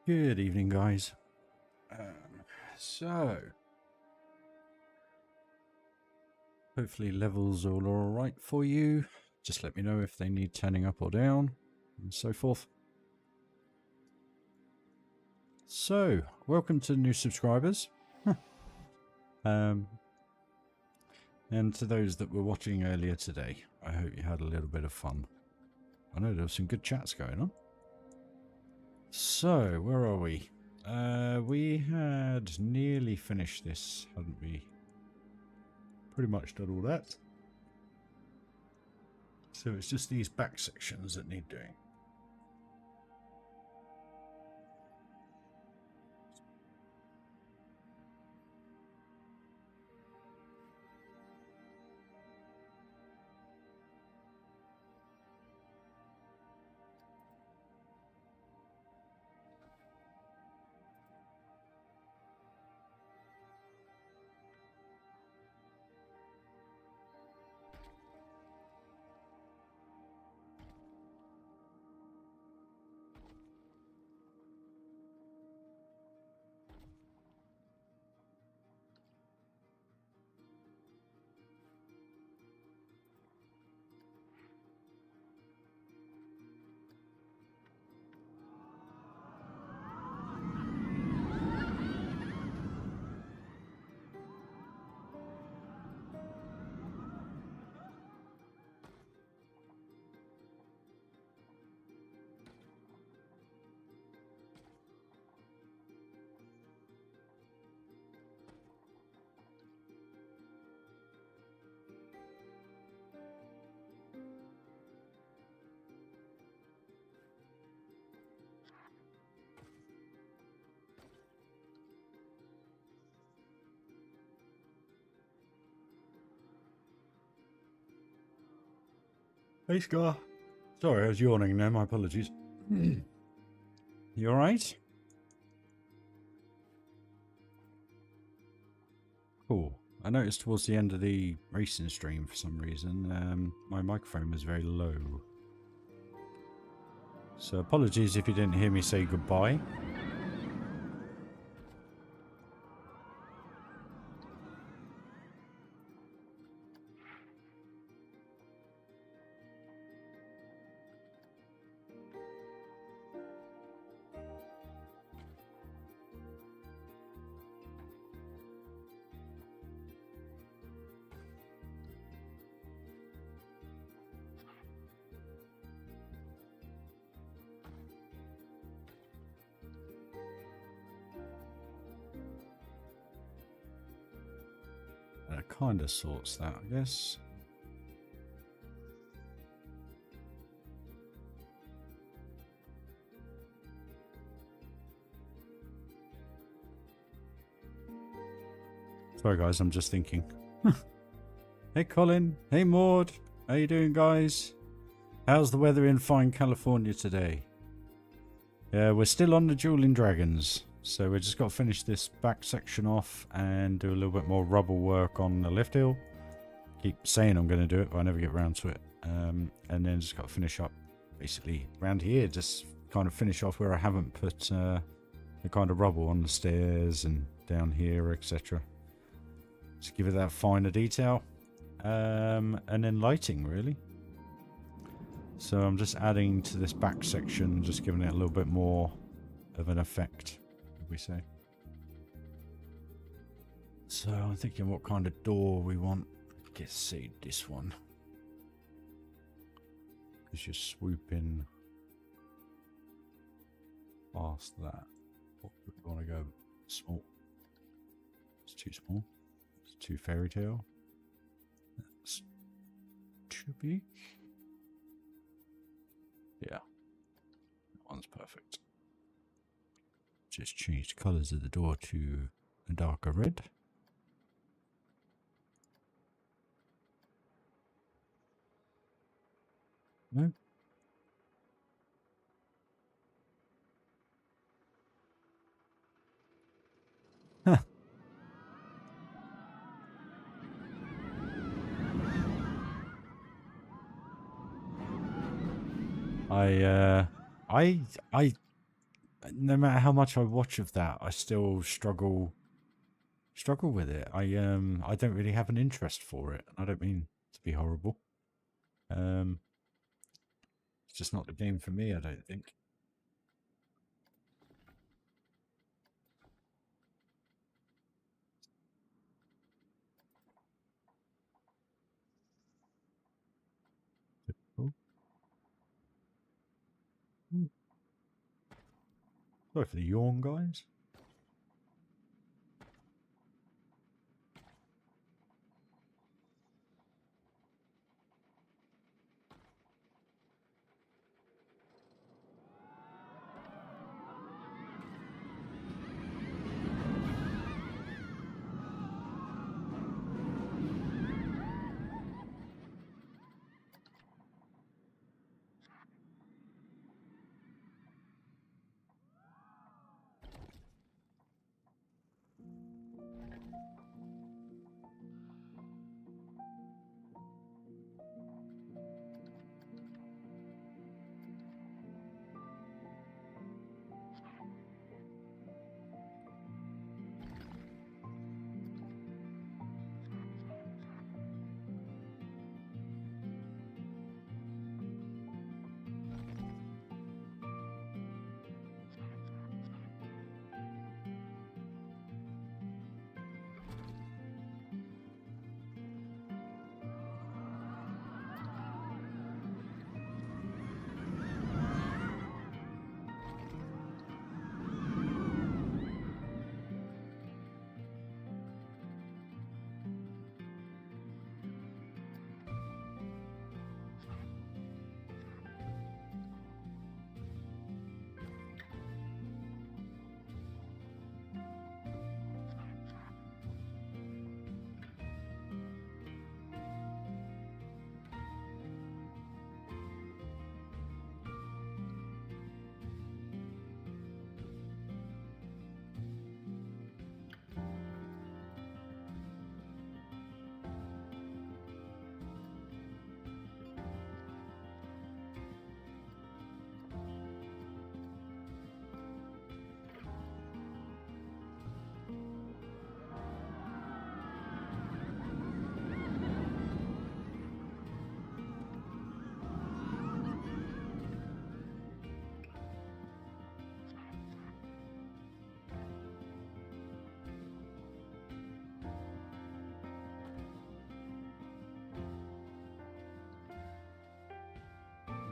Good evening, guys. So, hopefully levels are all alright for you. Just let me know if they need turning up or down, and so forth. So, welcome to new subscribers. And to those that were watching earlier today, I hope you had a little bit of fun. I know there were some good chats going on. So, where are we? We had nearly finished this, hadn't we? Pretty much done all that. So it's just these back sections that need doing. Hey, Scar. Sorry, I was yawning there. My apologies. You alright? Cool. I noticed towards the end of the racing stream, for some reason, my microphone was very low. So apologies if you didn't hear me say goodbye. That kind of sorts that, I guess. Sorry guys, I'm just thinking. Hey Colin, hey Maud, how you doing guys? How's the weather in fine California today? Yeah, we're still on the Dueling Dragons, so we just got to finish this back section off and do a little bit more rubble work on the lift hill. Keep saying I'm going to do it, but I never get around to it. And then just got to finish up basically around here, just kind of finish off where I haven't put the kind of rubble on the stairs and down here, etc. Just give it that finer detail. And then lighting, really. So I'm just adding to this back section, just giving it a little bit more of an effect, would we say. So I'm thinking what kind of door we want. I guess say this one. Because you're swooping past that. What would we want to go? Small. It's too small. It's too fairy tale. That's too big. Yeah, that one's perfect. Just change the colours of the door to a darker red. No. Huh. I no matter how much I watch of that, I still struggle with it. I don't really have an interest for it. I don't mean to be horrible. It's just not the game for me, I don't think. Oh. Sorry for the yawn, guys.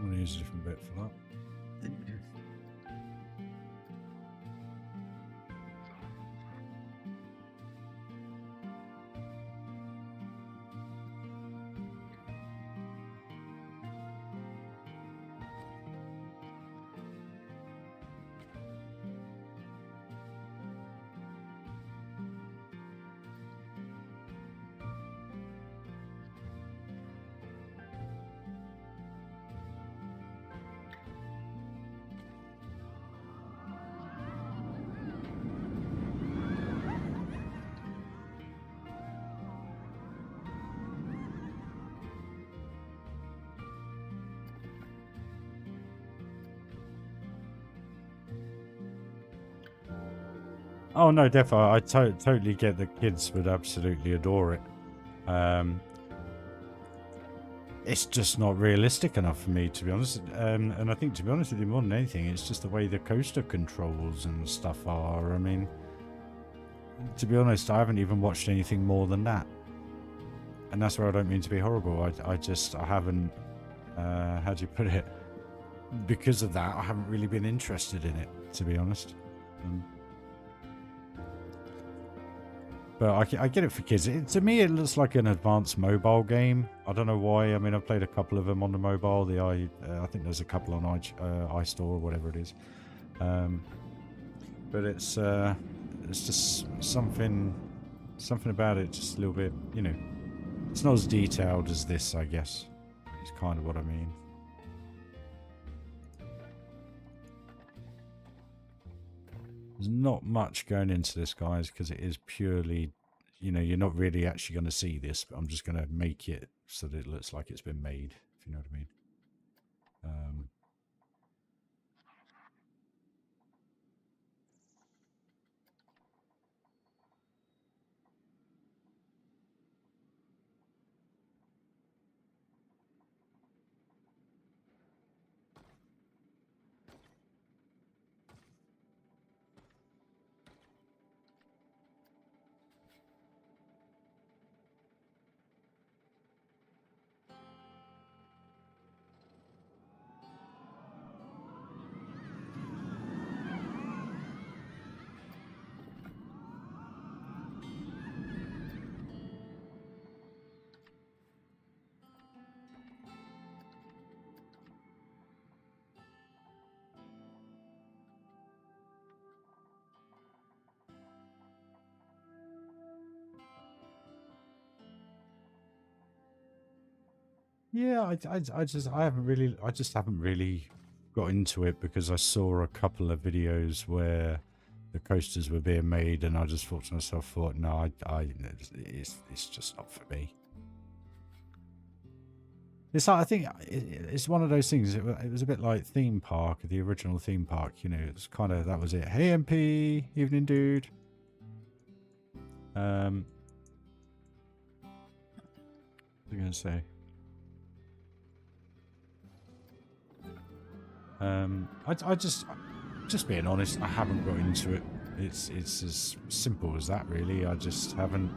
I'm going to use a different bit for that. Oh no, definitely. I totally get that kids would absolutely adore it. It's just not realistic enough for me, to be honest. And I think, to be honest with you, more than anything, it's just the way the coaster controls and stuff are. I mean, to be honest, I haven't even watched anything more than that. And that's where I don't mean to be horrible. I haven't, how do you put it? Because of that, I haven't really been interested in it, to be honest. But I get it for kids. To me, it looks like an advanced mobile game. I don't know why. I mean, I've played a couple of them on the mobile. I think there's a couple on iStore or whatever it is. But it's just something about it, just a little bit, you know. It's not as detailed as this, I guess. Is kind of what I mean. There's not much going into this, guys, because it is purely, you know, you're not really actually going to see this, but I'm just going to make it so that it looks like it's been made, if you know what I mean. Yeah, I just haven't really got into it because I saw a couple of videos where the coasters were being made, and I just thought to myself, no, it's just not for me. It's like, I think it's one of those things. It was a bit like theme park, the original theme park. You know, it's kind of, that was it. Hey MP, evening dude. What was I gonna say? I just being honest, I haven't got into it. It's as simple as that, really. I just haven't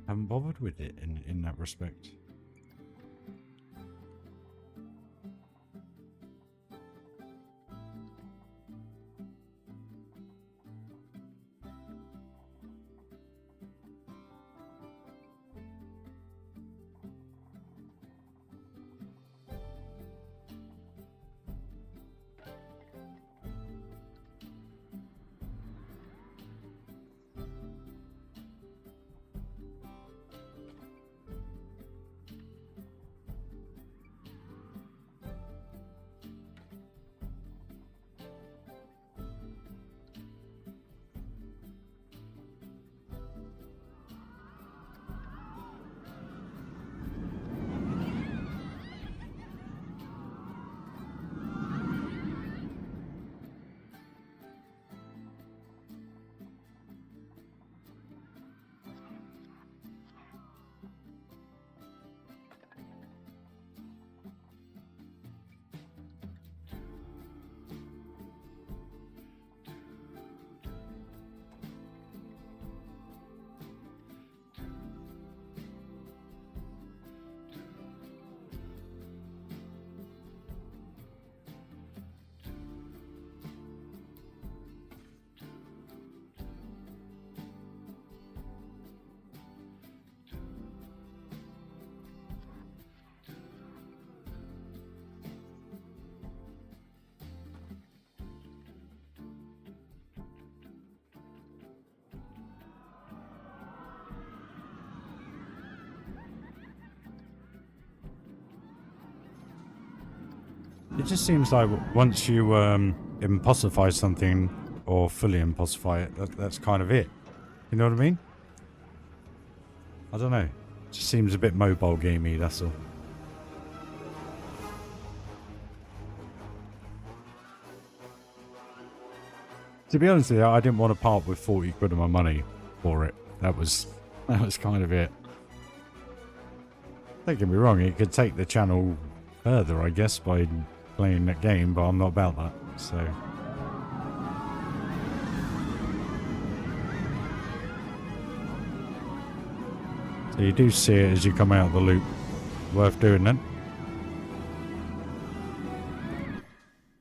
bothered with it in that respect. It just seems like once you impossify something or fully impossify it, that's kind of it. You know what I mean? I don't know. It just seems a bit mobile gamey, that's all. To be honest with you, I didn't want to part with 40 quid of my money for it. That was kind of it. Don't get me wrong, it could take the channel further, I guess, by playing that game, but I'm not about that, so... So you do see it as you come out of the loop. Worth doing then.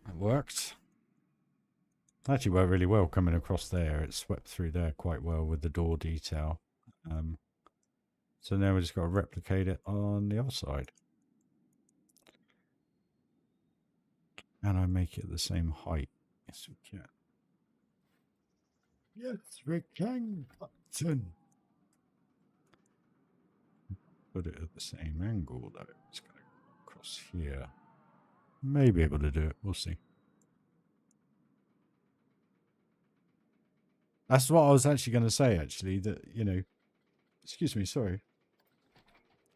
It worked. It actually worked really well coming across there. It swept through there quite well with the door detail. So now we just got to replicate it on the other side. And I make it the same height. Yes, we can. Yes, we can, Captain. Put it at the same angle, though. It's going to go across here. May be able to do it. We'll see. That's what I was actually going to say, actually. That, you know... Excuse me, sorry.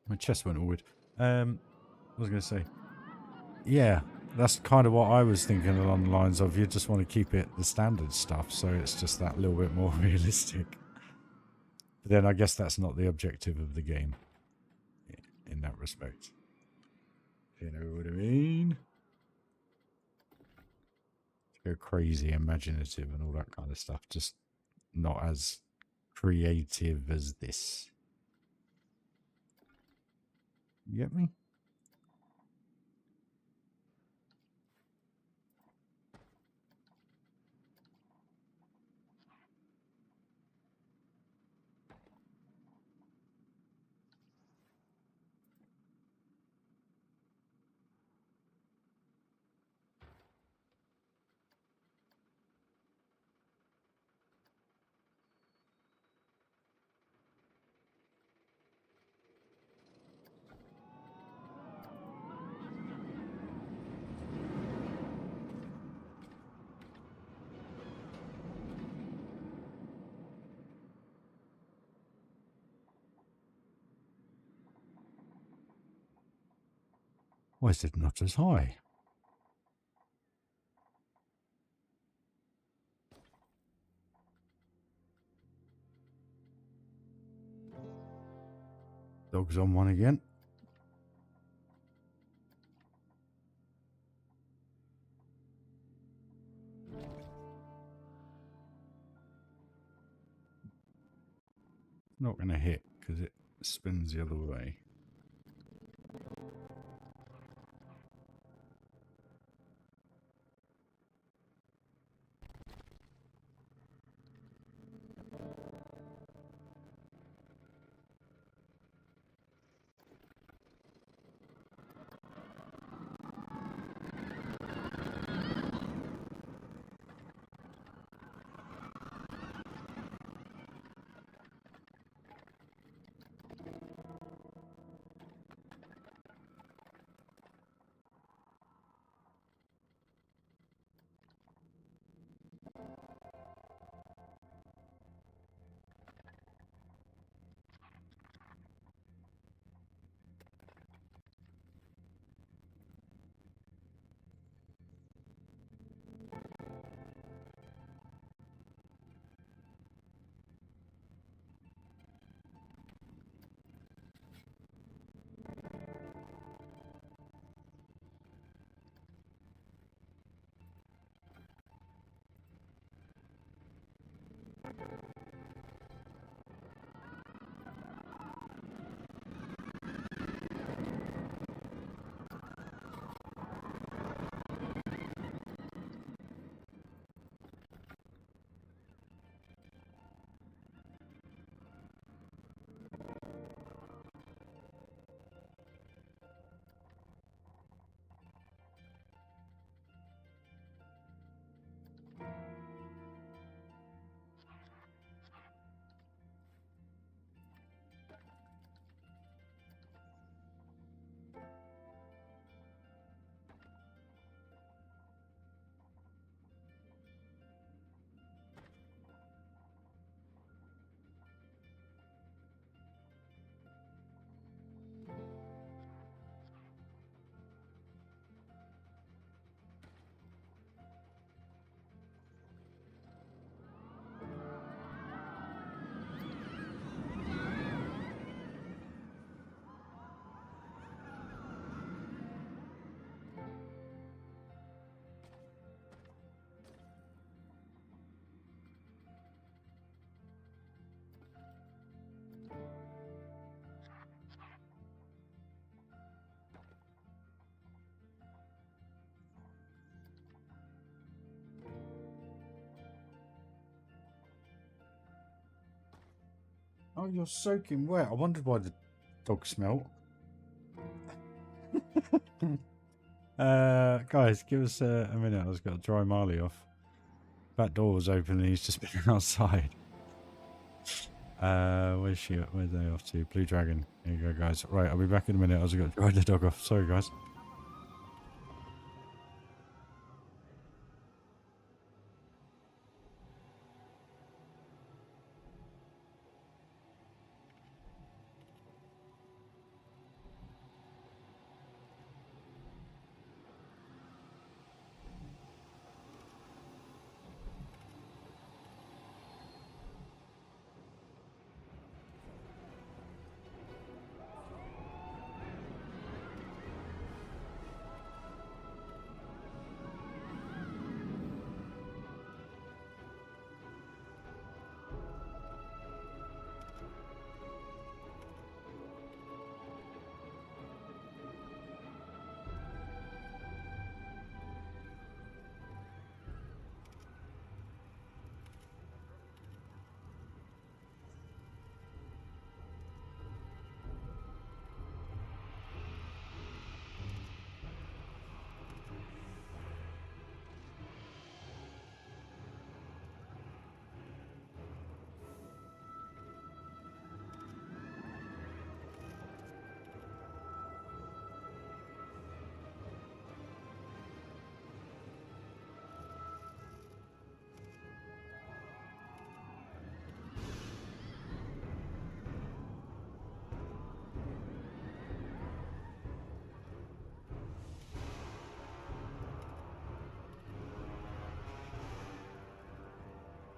My chest went all weird. What was I going to say? Yeah, that's kind of what I was thinking along the lines of, you just want to keep it the standard stuff, so it's just that little bit more realistic. But then I guess that's not the objective of the game in that respect. You know what I mean? To go crazy, imaginative and all that kind of stuff, just not as creative as this. You get me? Why is it not as high? Dog's on one again. Not going to hit because it spins the other way. Oh, you're soaking wet. I wondered why the dog smelt. Guys, give us a minute. I've just got to dry Marley off. Back door was open and he's just been outside. Where's she? Where's they off to? Blue Dragon. Here you go, guys. Right, I'll be back in a minute. I was going to dry the dog off. Sorry, guys.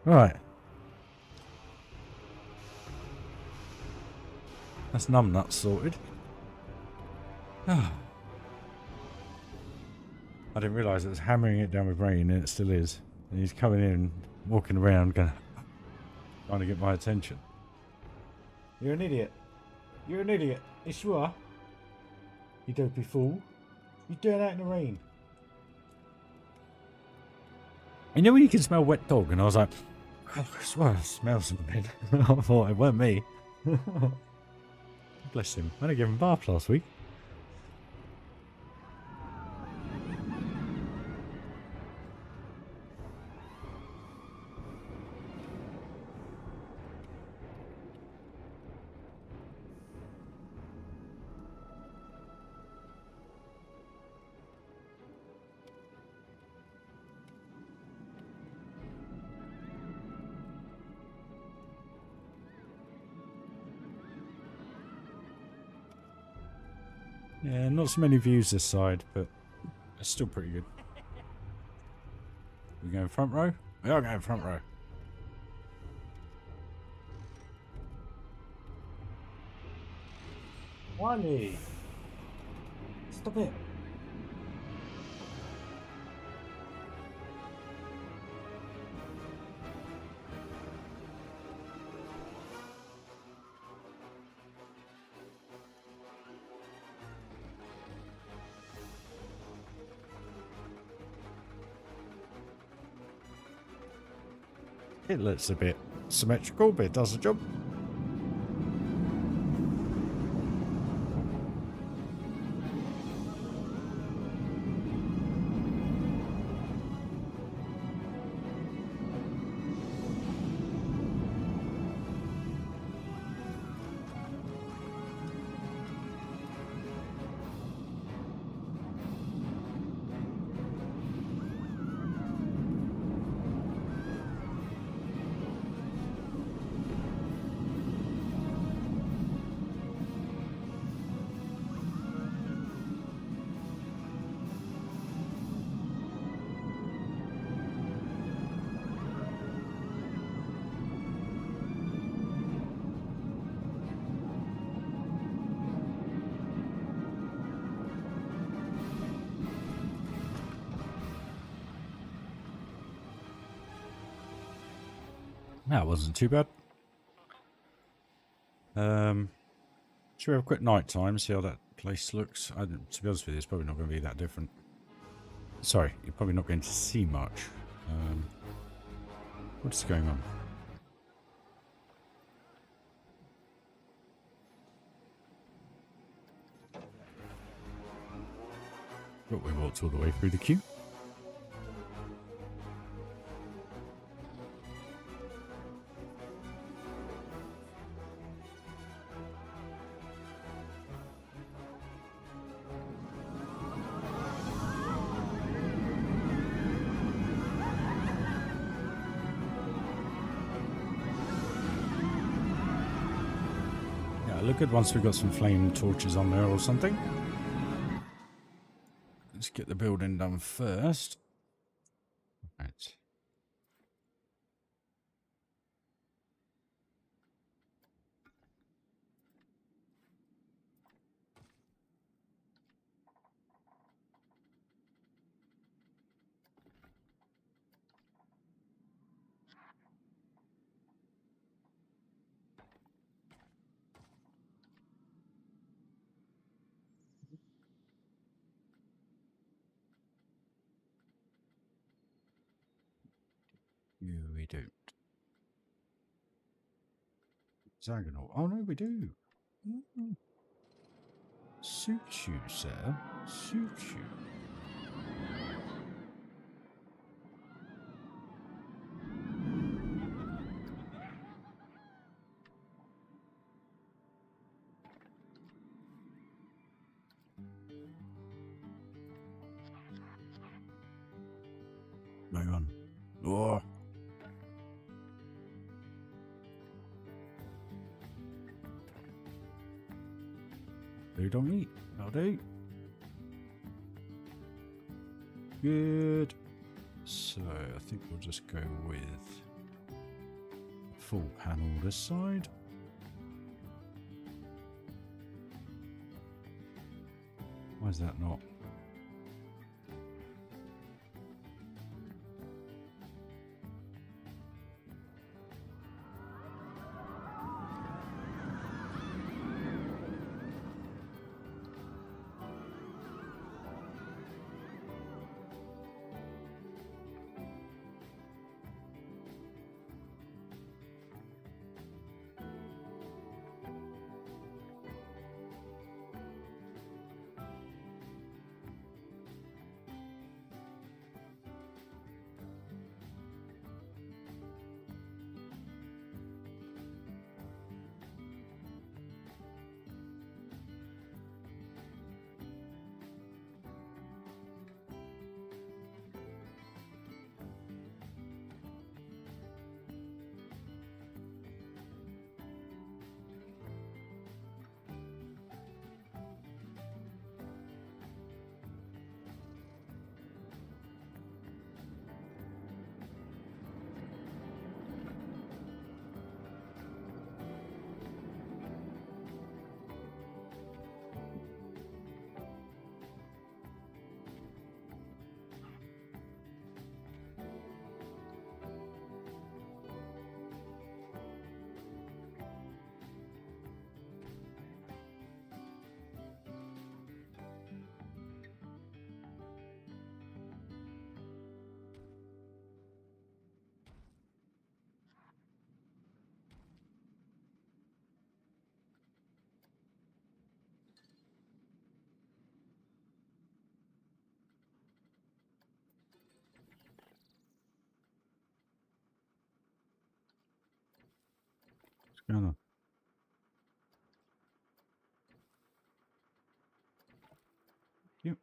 Right. That's numbnuts sorted. I didn't realise it was hammering it down with rain, and it still is. And he's coming in, walking around, trying to get my attention. You're an idiot. You're an idiot. Yes, you are. You dopey fool. You're doing that in the rain. You know when you can smell wet dog? And I was like, oh, I swear I smell something. I thought it weren't me. Bless him. I only gave him a bath last week. Yeah, not so many views this side, but it's still pretty good. We going front row? We are going front row. Wiley! Stop it! It looks a bit symmetrical, but it does the job. That wasn't too bad. Should we have a quick night time, see how that place looks? To be honest with you, it's probably not going to be that different. Sorry, you're probably not going to see much. What's going on? But we walked all the way through the queue. Look good once we've got some flame torches on there or something. Let's get the building done first. Right. No, we don't. Hexagonal. Oh no, we do. Suit you, sir. Suit you. Hang on. Oh. They don't eat. Now do. Good. So I think we'll just go with full panel this side. Why is that not? What's going on? Yep.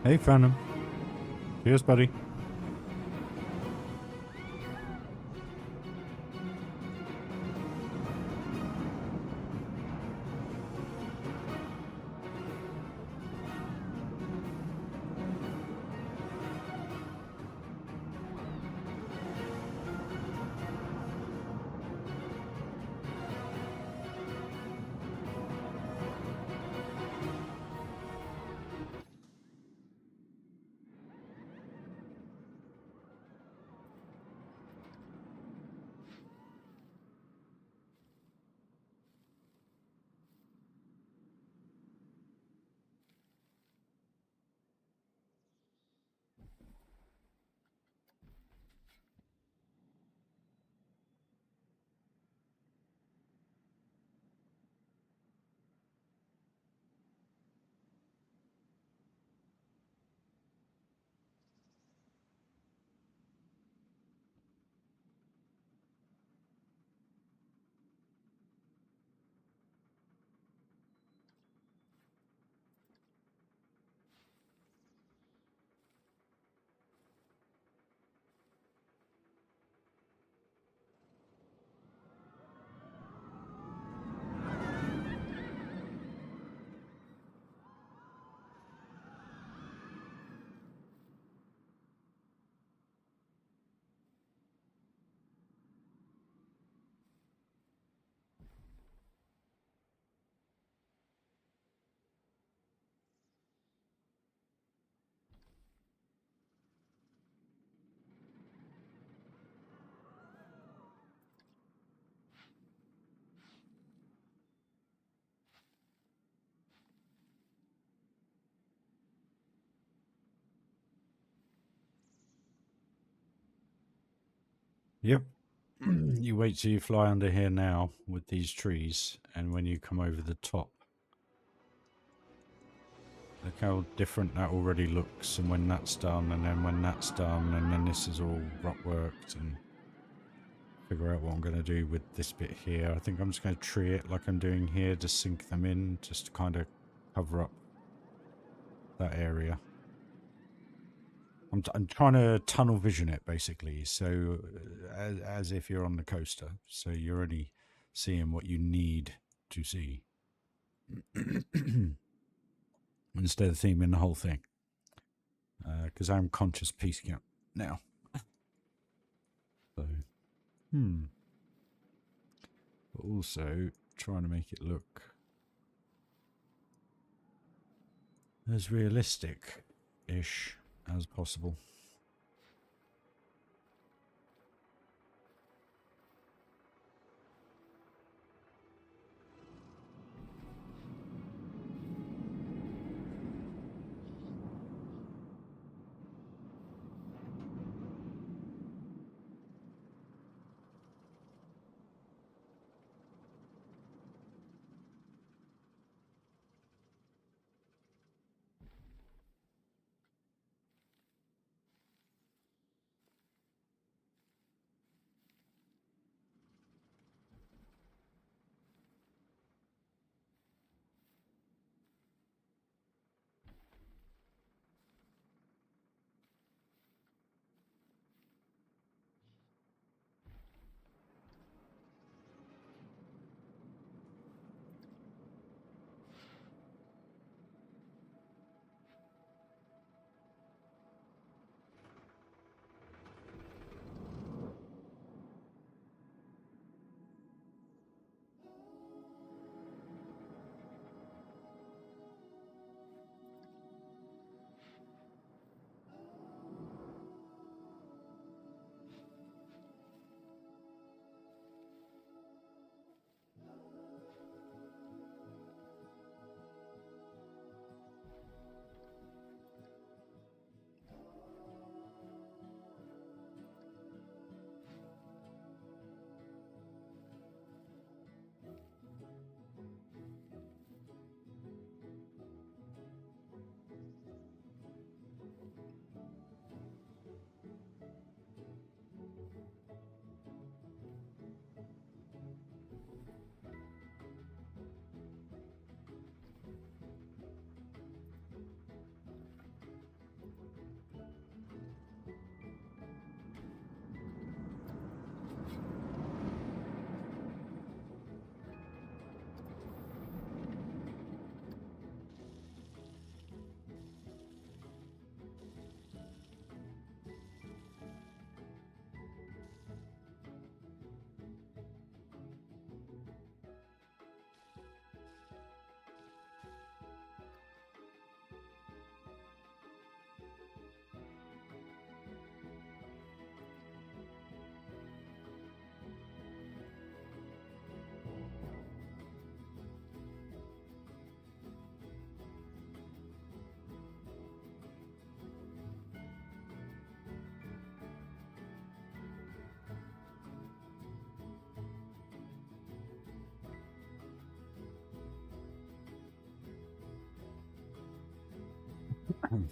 Hey, Phantom. Cheers, buddy. Yep. You wait till you fly under here now with these trees, and when you come over the top, look how different that already looks. And when that's done, and then when that's done, and then this is all rock worked, and figure out what I'm going to do with this bit here. I think I'm just going to tree it like I'm doing here, just sink them in, just to kind of cover up that area. I'm trying to tunnel vision it, basically, so as if you're on the coaster, so you're only seeing what you need to see instead of theming the whole thing, because I'm conscious piece count now. So but also trying to make it look as realistic-ish as possible.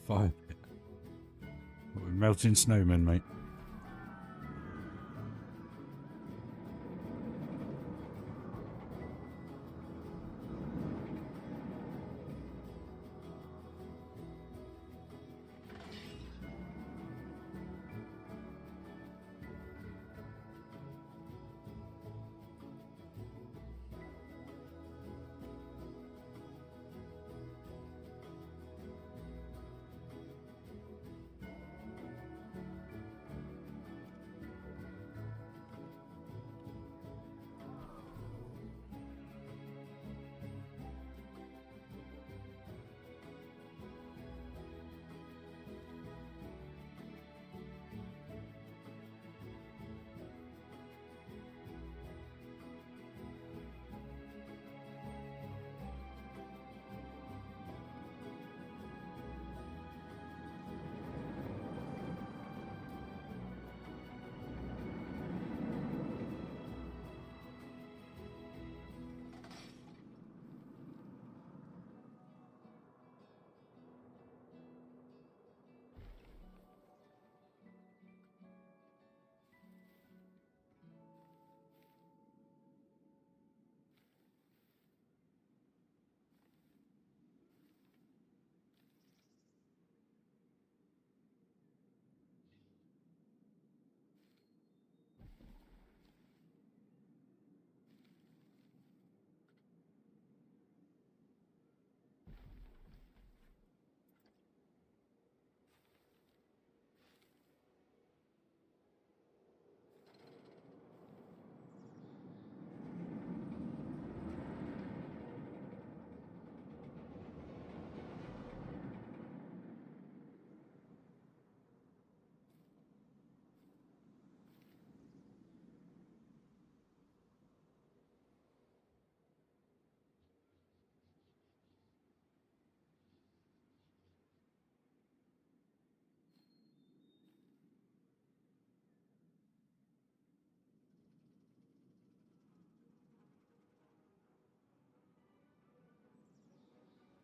Fire pit. We're melting snowmen, mate.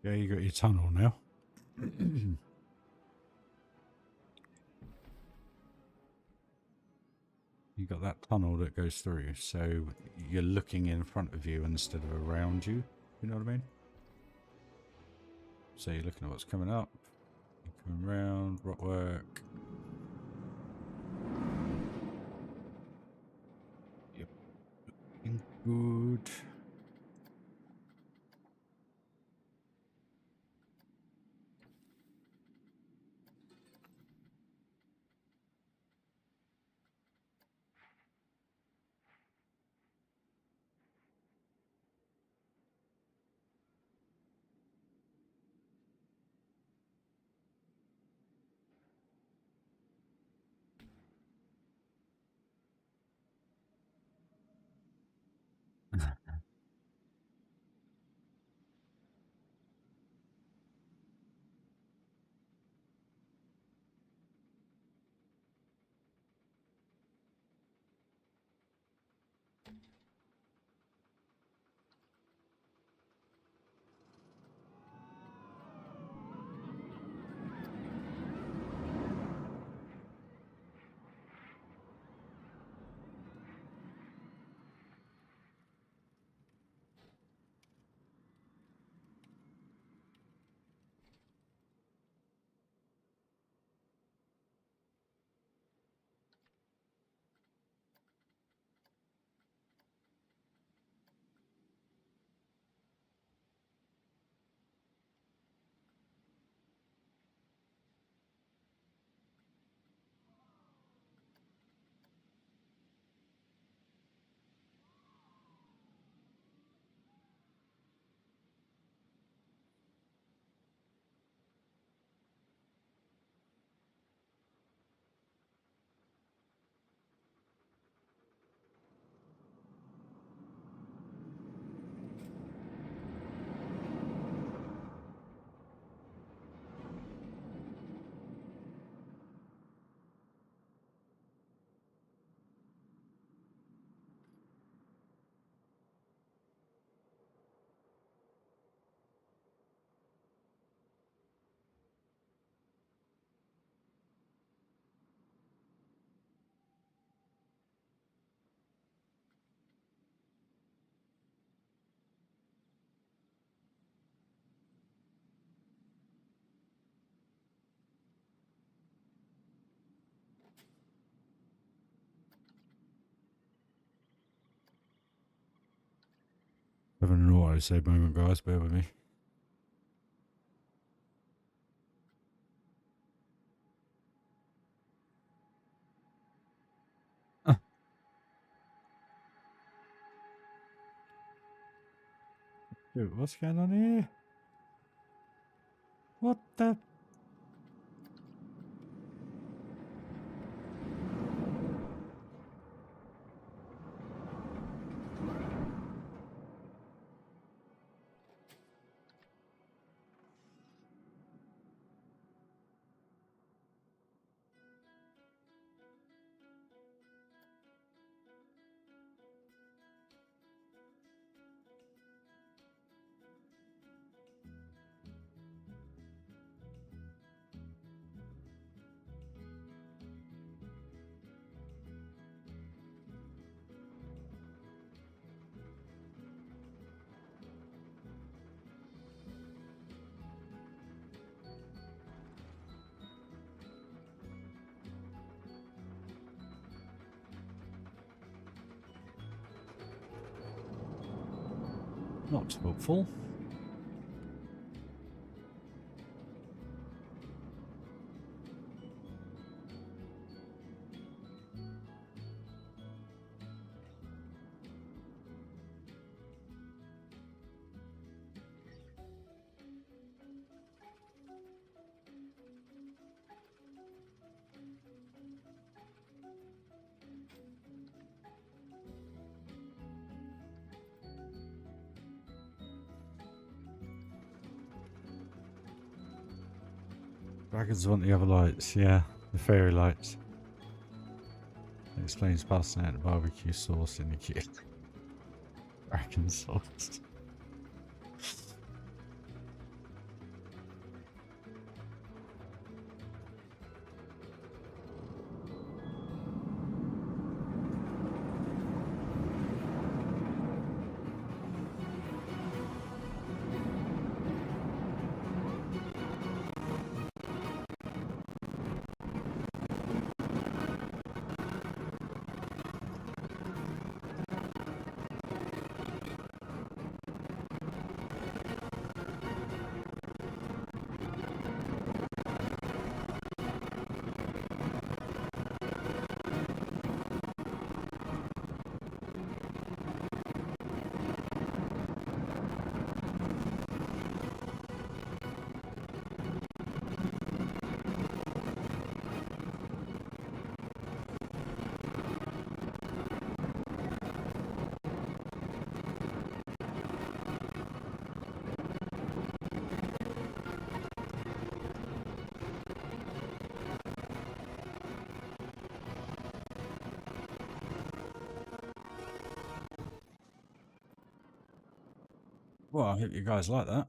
Yeah, you got your tunnel now. You got that tunnel that goes through, so you're looking in front of you instead of around you. You know what I mean? So you're looking at what's coming up. You're coming around, rock work. Yep. Looking good. Having an auto save moment, guys. Bear with me. Dude, what's going on here? What the? Not hopeful. Dragons want the other lights, yeah. The fairy lights. It explains passing out the barbecue sauce in the queue. Dragon sauce. Well, I hope you guys like that.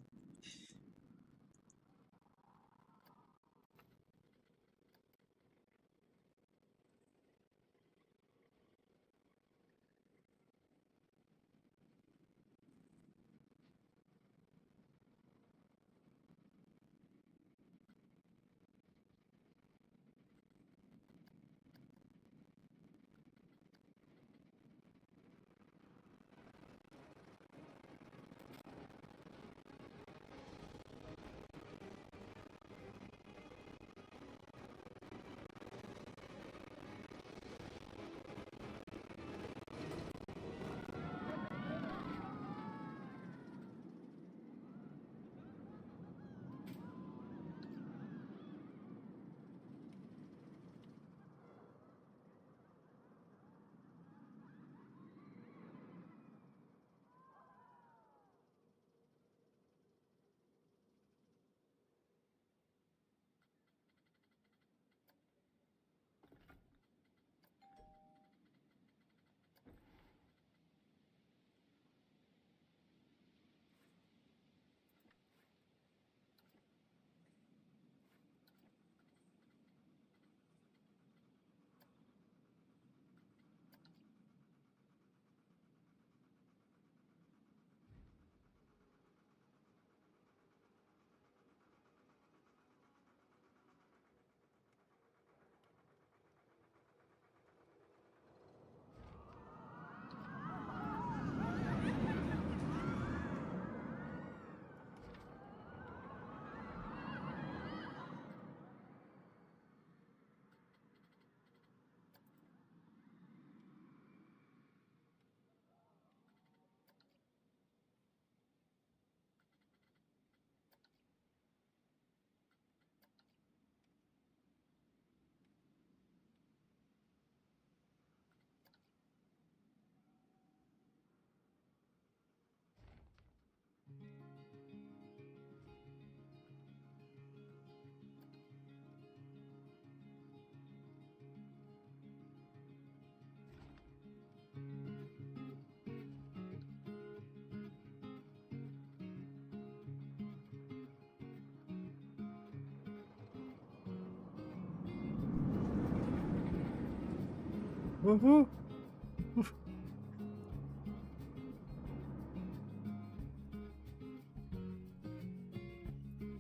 Woohoo!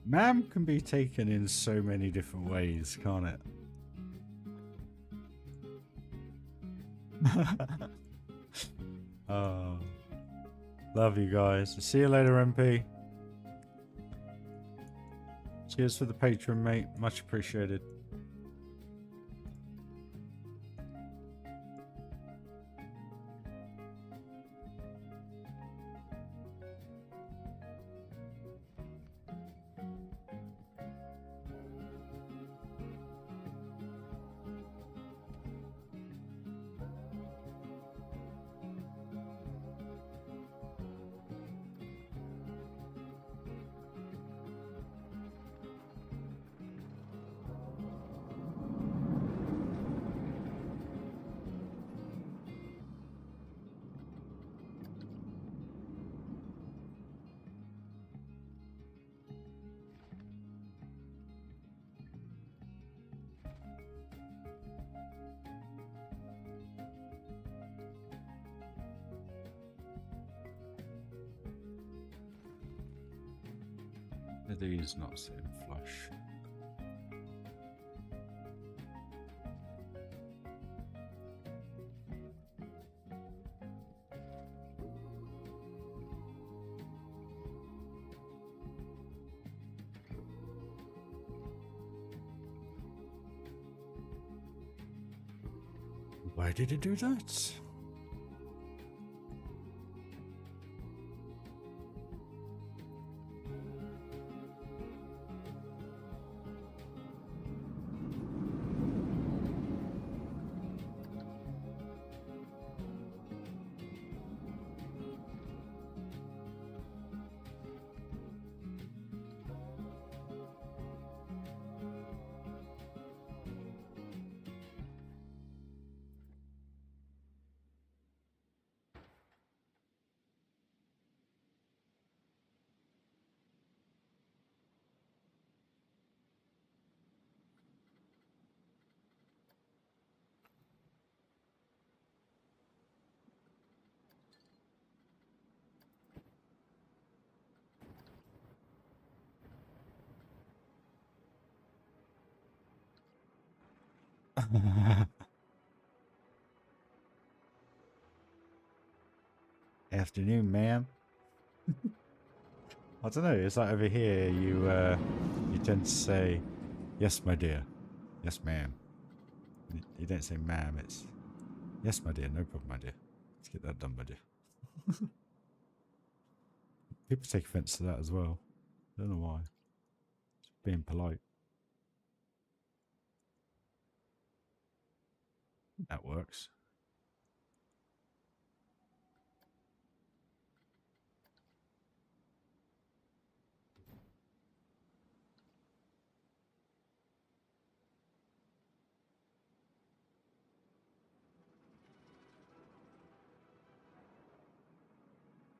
Ma'am can be taken in so many different ways, can't it? Oh, love you guys. See you later, MP. Cheers for the patron, mate. Much appreciated. These not sitting flush. Why did it do that? Afternoon, ma'am. I don't know. It's like over here, you tend to say, "Yes, my dear." "Yes, ma'am." You don't say "ma'am." It's "Yes, my dear." No problem, my dear. Let's get that done, my dear. People take offense to that as well. I don't know why. It's being polite. That works.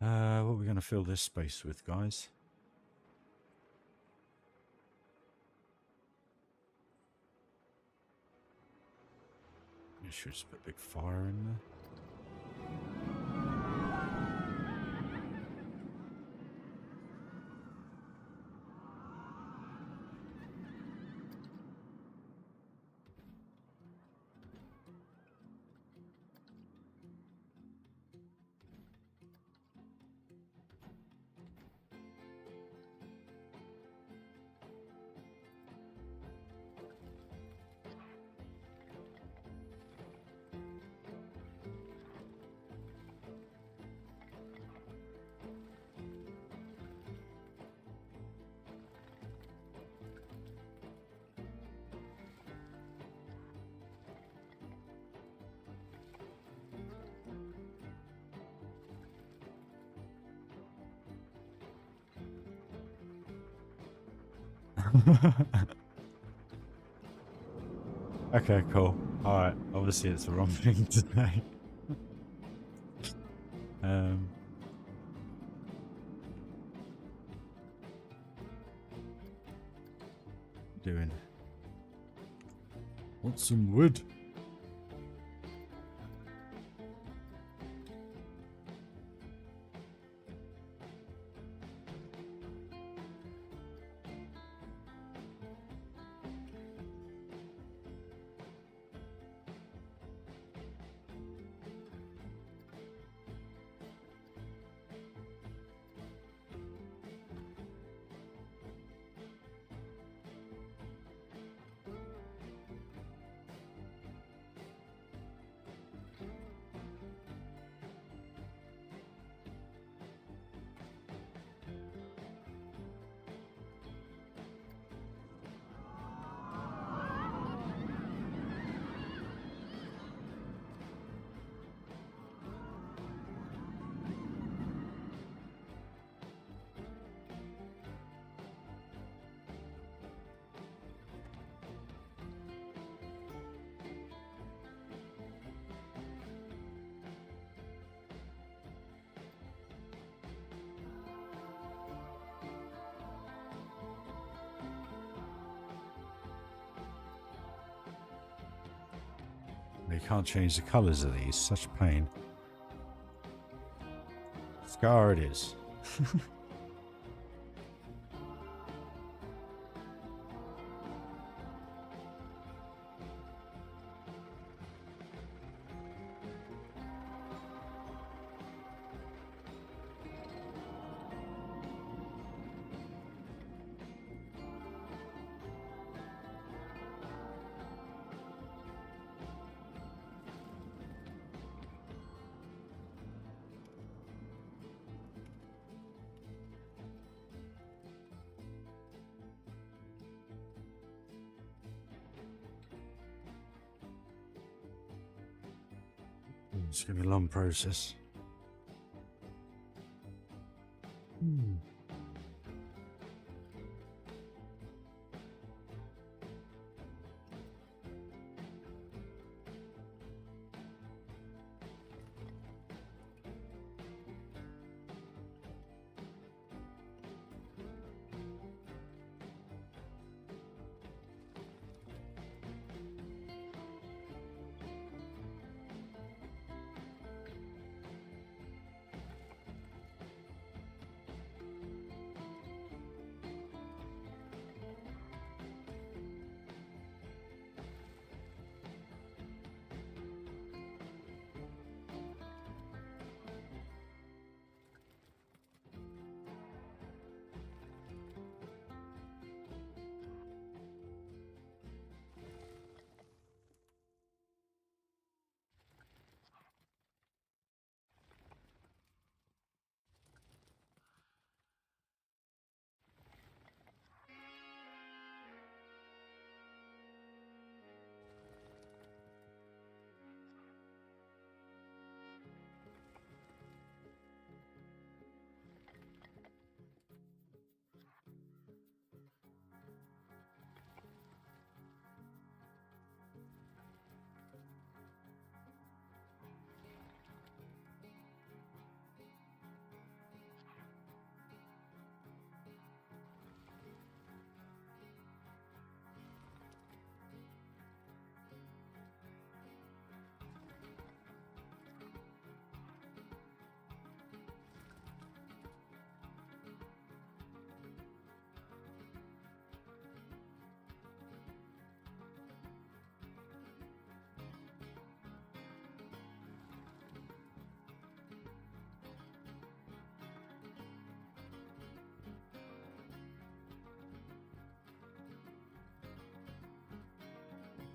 What are we going to fill this space with, guys? You should just put a big fire in there. Okay, cool. Alright, obviously it's the wrong thing to say. Doing. Want some wood? They can't change the colours of these. Such a pain. Scar it is. It's going to be a long process.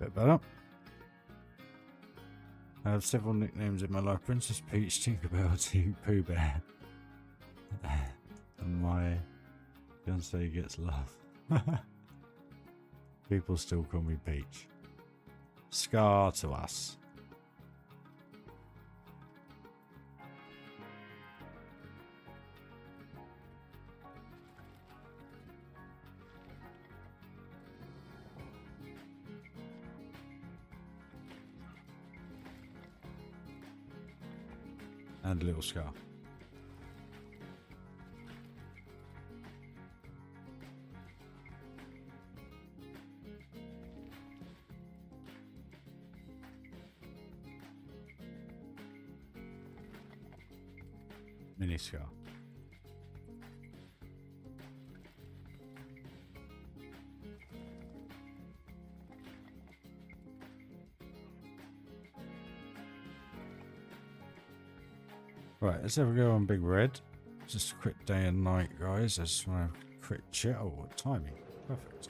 Bit better. I have several nicknames in my life. Princess Peach, Tinkerbell, Tink, Pooh Bear. And my fiancé gets love. People still call me Peach. Scar to us. And a little scar. Mini scar. Right, let's have a go on Big Red. Just a quick day and night, guys. I just want to have a quick chat. Oh, what timing. Perfect.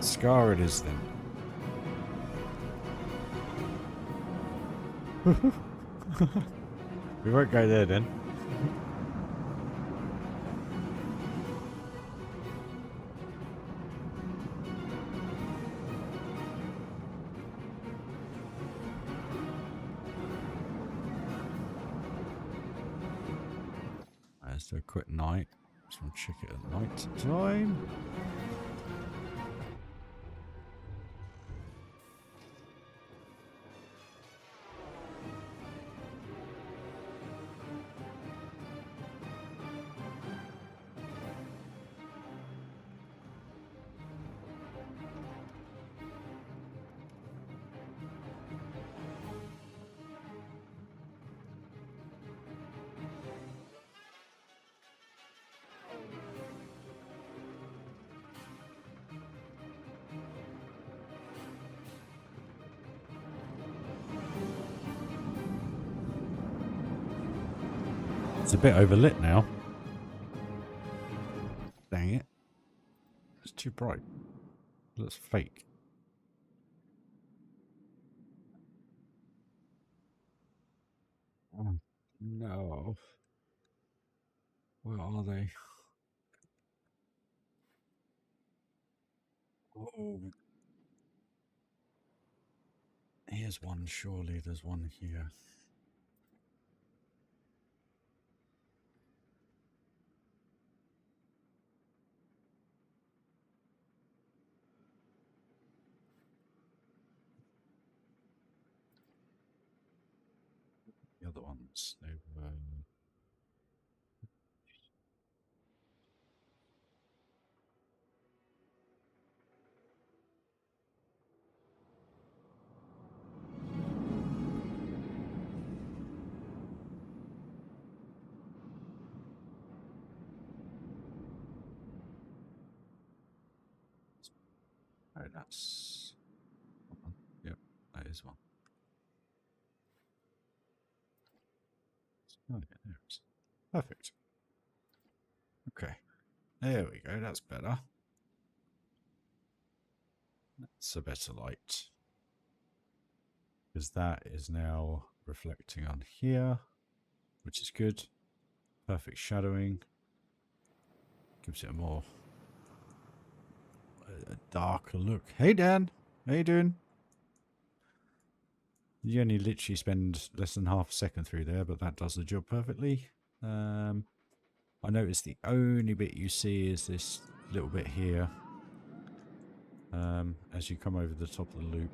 Scar it is then. We won't go there then. Let's do a quick night. Just want to check it at night time. It's a bit overlit now. Dang it. It's too bright. It looks fake. Oh, no. Where are they? Oh. Here's one, surely. There's one here. The other ones, they were... Oh, that's... Yep, that is one. Oh, yeah, there it is. Perfect. Okay. There we go, that's better. That's a better light. Because that is now reflecting on here, which is good. Perfect shadowing. Gives it a more... a darker look. Hey Dan, how you doing? You only literally spend less than half a second through there, but that does the job perfectly. I noticed the only bit you see is this little bit here. As you come over the top of the loop.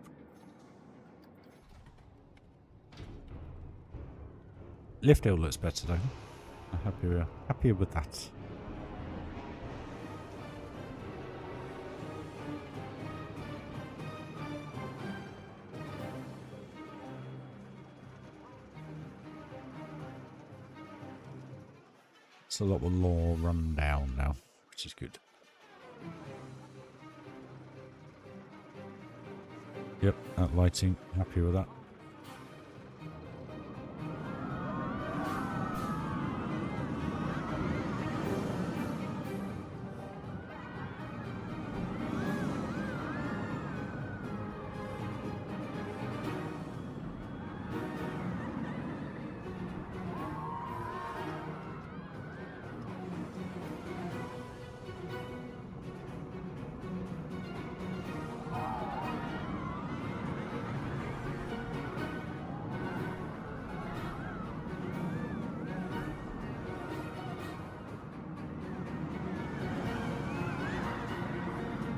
Lift hill looks better though. I'm happier with that. It's a lot more run down now, which is good. Yep, that lighting, happy with that.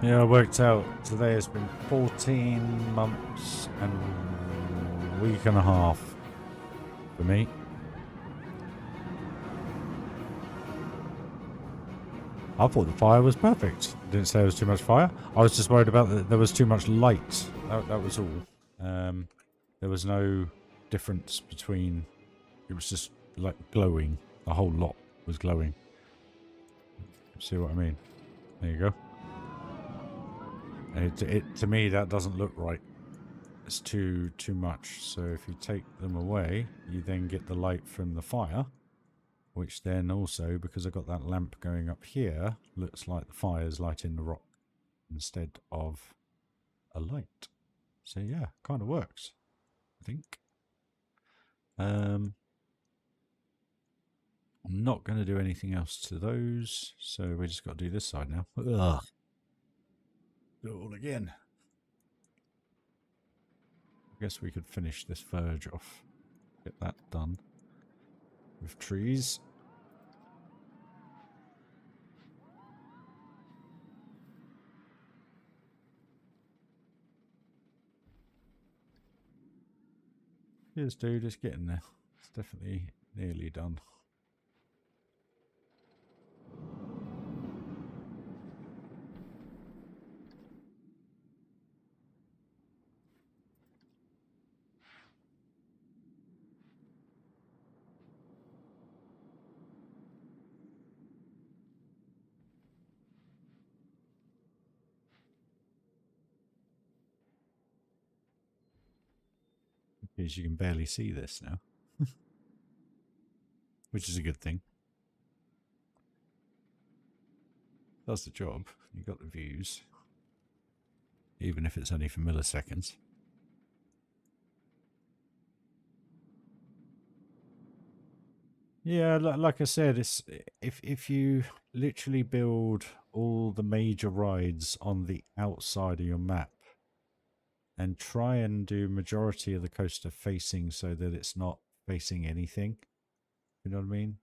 Yeah, I worked out today has been 14 months and a week and a half for me. I thought the fire was perfect. Didn't say there was too much fire. I was just worried about that there was too much light. That was all. There was no difference between... It was just like glowing. The whole lot was glowing. See what I mean? There you go. To me, that doesn't look right. It's too much. So if you take them away, you then get the light from the fire, which then also, because I've got that lamp going up here, looks like the fire's lighting the rock. instead of a light. So yeah, kind of works, I think. I'm not going to do anything else to those, so we just got to do this side now. Ugh. Do it all again. I guess we could finish this verge off. Get that done. With trees. Yes, dude, it's getting there. It's definitely nearly done. Because you can barely see this now. Which is a good thing. Does the job. You got the views. Even if it's only for milliseconds. Yeah, like I said, it's if you literally build all the major rides on the outside of your map and try and do majority of the coaster facing so that it's not facing anything, you know what I mean?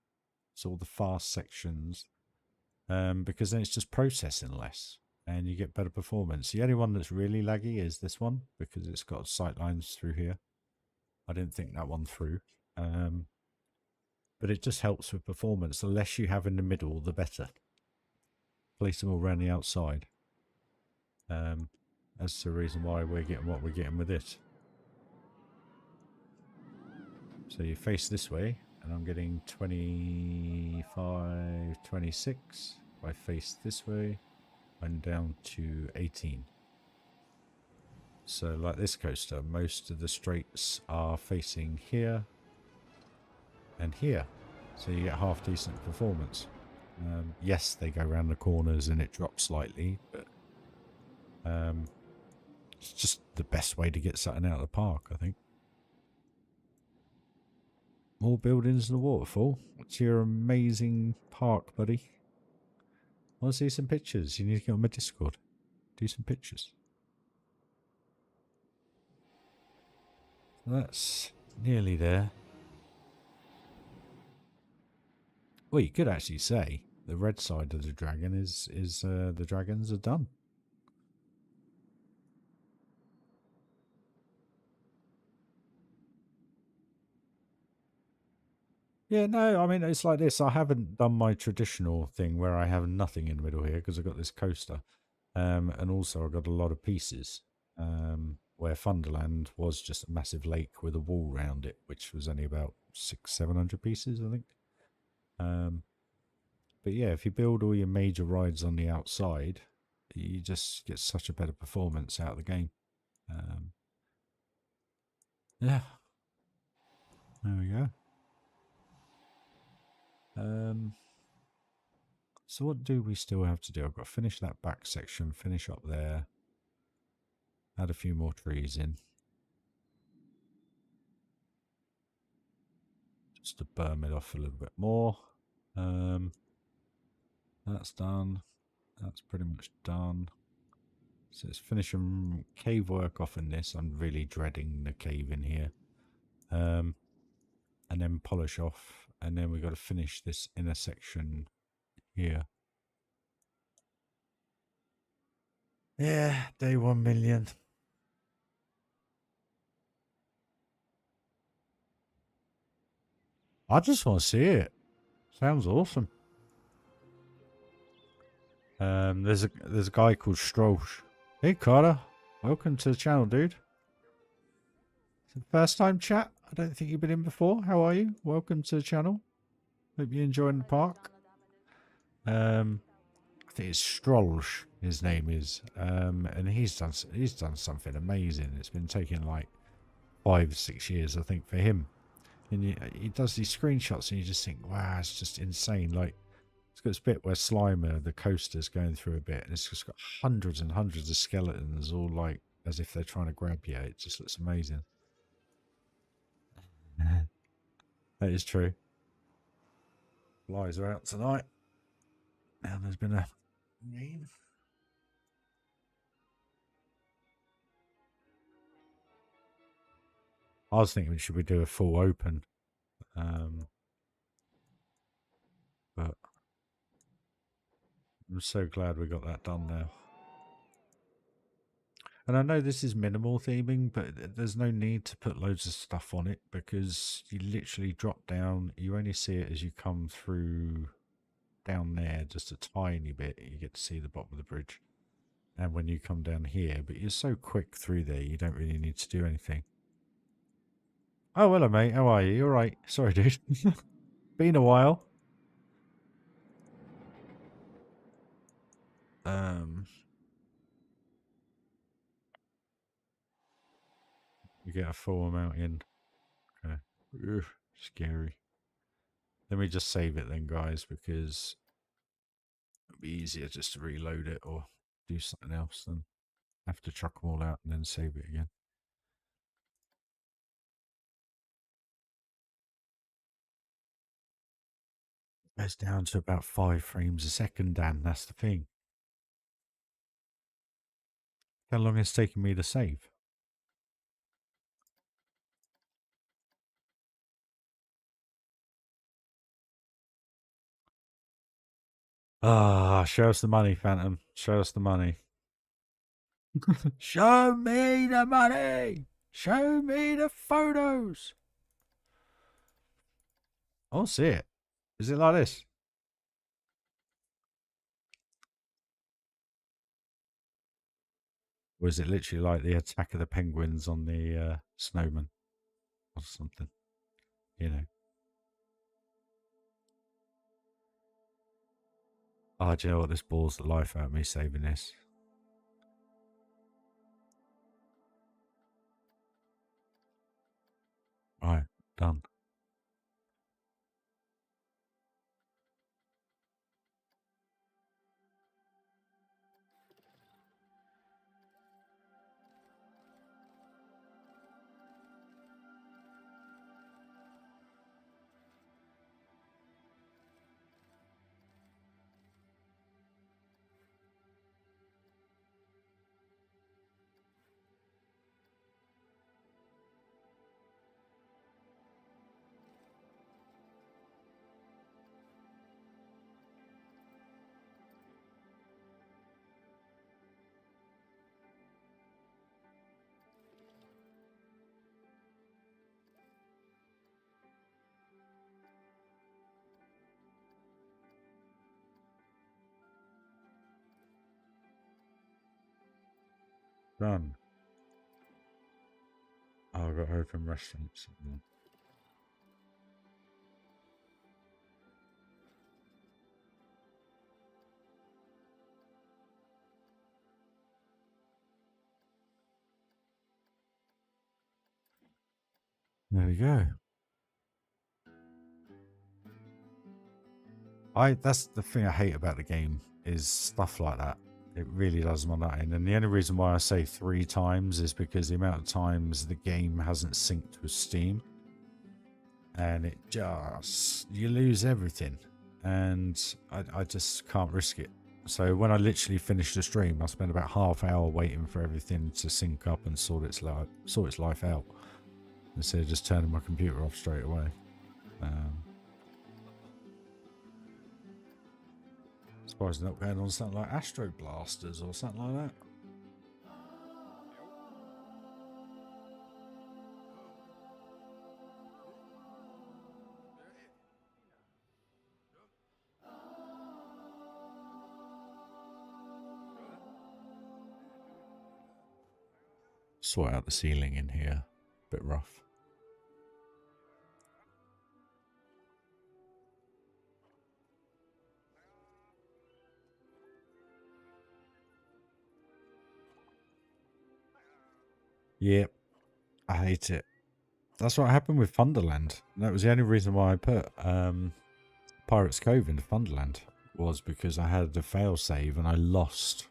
It's all the fast sections, because then it's just processing less and you get better performance. The only one that's really laggy is this one because it's got sight lines through here. I didn't think that one through. But it just helps with performance. The less you have in the middle, the better. Place them all around the outside. That's the reason why we're getting what we're getting with it. So you face this way, and I'm getting 25, 26. If I face this way, I'm down to 18. So like this coaster, most of the straights are facing here and here, so you get half decent performance. Yes, they go around the corners and it drops slightly, but it's just the best way to get something out of the park, I think. More buildings in the waterfall. What's your amazing park, buddy? I want to see some pictures. You need to get on my Discord. Do some pictures. So that's nearly there. Well, you could actually say the red side of the dragon is the dragons are done. Yeah, no, I mean, it's like this. I haven't done my traditional thing where I have nothing in the middle here because I've got this coaster. And also I've got a lot of pieces. Where Thunderland was just a massive lake with a wall around it, which was only about 600-700 pieces, I think. But yeah, if you build all your major rides on the outside, you just get such a better performance out of the game. Yeah. There we go. So what do we still have to do? I've got to finish that back section, finish up there, add a few more trees in. Just to berm it off a little bit more. That's done. That's pretty much done. So it's finishing cave work off in this. I'm really dreading the cave in here. And then polish off. And then we've got to finish this inner section here. Yeah, day 1 million. I just want to see it. Sounds awesome. There's a guy called Strosh. Hey Carter, welcome to the channel, dude. Is it first time chat? I don't think you've been in before. How are you? Welcome to the channel. Hope you're enjoying the park. I think it's Strolsch, his name is. And he's done something amazing. It's been taking like 5-6 years, I think, for him. And he does these screenshots and you just think, wow, it's just insane. Like It's got this bit where Slimer, the coaster's going through a bit, and it's just got hundreds and hundreds of skeletons, all like as if they're trying to grab you. It just looks amazing. That is true. Flies are out tonight. And there's been a rain. I was thinking, should we do a full open? But I'm so glad we got that done now. And I know this is minimal theming, but there's no need to put loads of stuff on it because you literally drop down. You only see it as you come through down there, just a tiny bit. You get to see the bottom of the bridge. And when you come down here, but you're so quick through there, you don't really need to do anything. Oh, hello, mate. How are you? You all right? Sorry, dude. Been a while. You get a full amount in. Okay. Ugh, scary. Let me just save it then, guys, because it'll be easier just to reload it or do something else than have to chuck them all out and then save it again. It's down to about 5 frames a second, Dan. That's the thing. How long it's taking me to save? Ah, show us the money, Phantom. Show us the money. Show me the money! Show me the photos! I'll see it. Is it like this? Or is it literally like the attack of the penguins on the snowman? Or something? You know. Oh, do you know what? This bores the life out of me saving this. Right, done. Done. Oh, I've got open restaurants. There we go. That's the thing I hate about the game is stuff like that. It really does my nut in. And the only reason why I say 3 times is because the amount of times the game hasn't synced with Steam. And it just, you lose everything. And I just can't risk it. So when I literally finish the stream, I spend about half hour waiting for everything to sync up and sort its life out. Instead of just turning my computer off straight away. Surprised they're not going on something like Astro Blasters or something like that. Sort out the ceiling in here. Bit rough. Yep. I hate it. That's what happened with Thunderland. That was the only reason why I put Pirates Cove into Thunderland. was because I had a failsave and I lost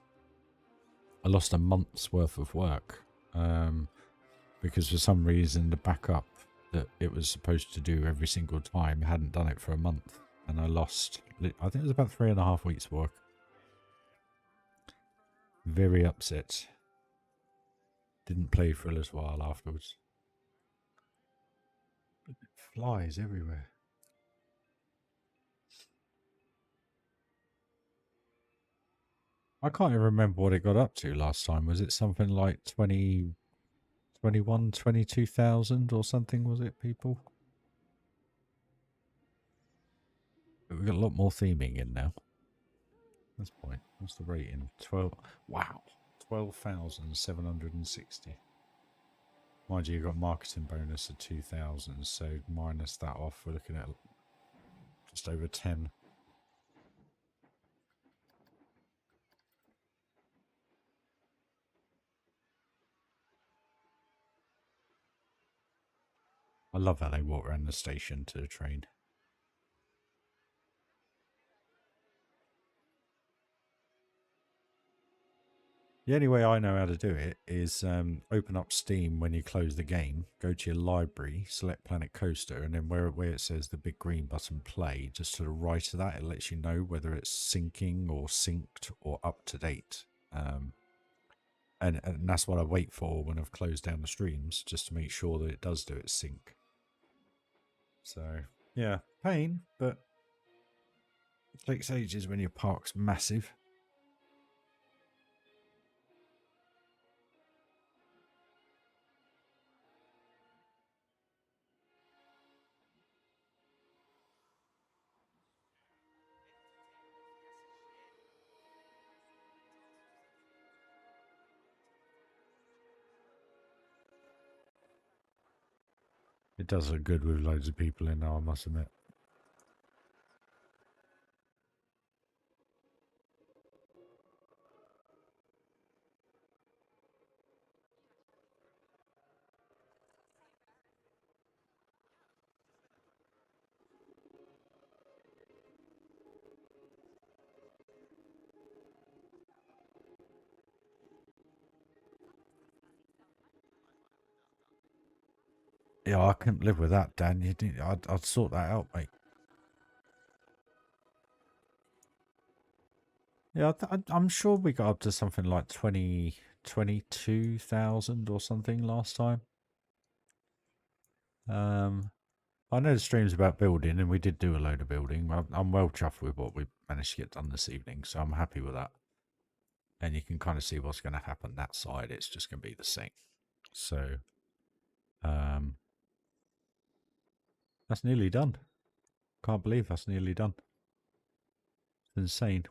a month's worth of work. Because for some reason the backup that it was supposed to do every single time hadn't done it for a month, and I lost, I think it was about 3.5 weeks work. Very upset. Didn't play for a little while afterwards. Flies everywhere. I can't even remember what it got up to last time. Was it something like 22,000 or something, was it, people? But we've got a lot more theming in now. That's point. What's the rating? 12. Wow. 12,760. Mind you, you've got marketing bonus of 2,000, so minus that off, we're looking at just over 10. I love how they walk around the station to the train. The only way I know how to do it is open up Steam when you close the game, go to your library, select Planet Coaster, and then where it says the big green button play, just to the right of that, it lets you know whether it's syncing or synced or up to date. And that's what I wait for when I've closed down the streams, just to make sure that it does do its sync. So, yeah, pain, but it takes ages when your park's massive. It does look good with loads of people in now, I must admit. Yeah, I couldn't live with that, Dan. I'd sort that out, mate. Yeah, I'm sure we got up to something like 22,000 or something last time. I know the stream's about building, and we did do a load of building. I'm well chuffed with what we managed to get done this evening, so I'm happy with that. And you can kind of see what's going to happen that side. It's just going to be the same. So, that's nearly done. Can't believe that's nearly done. It's insane.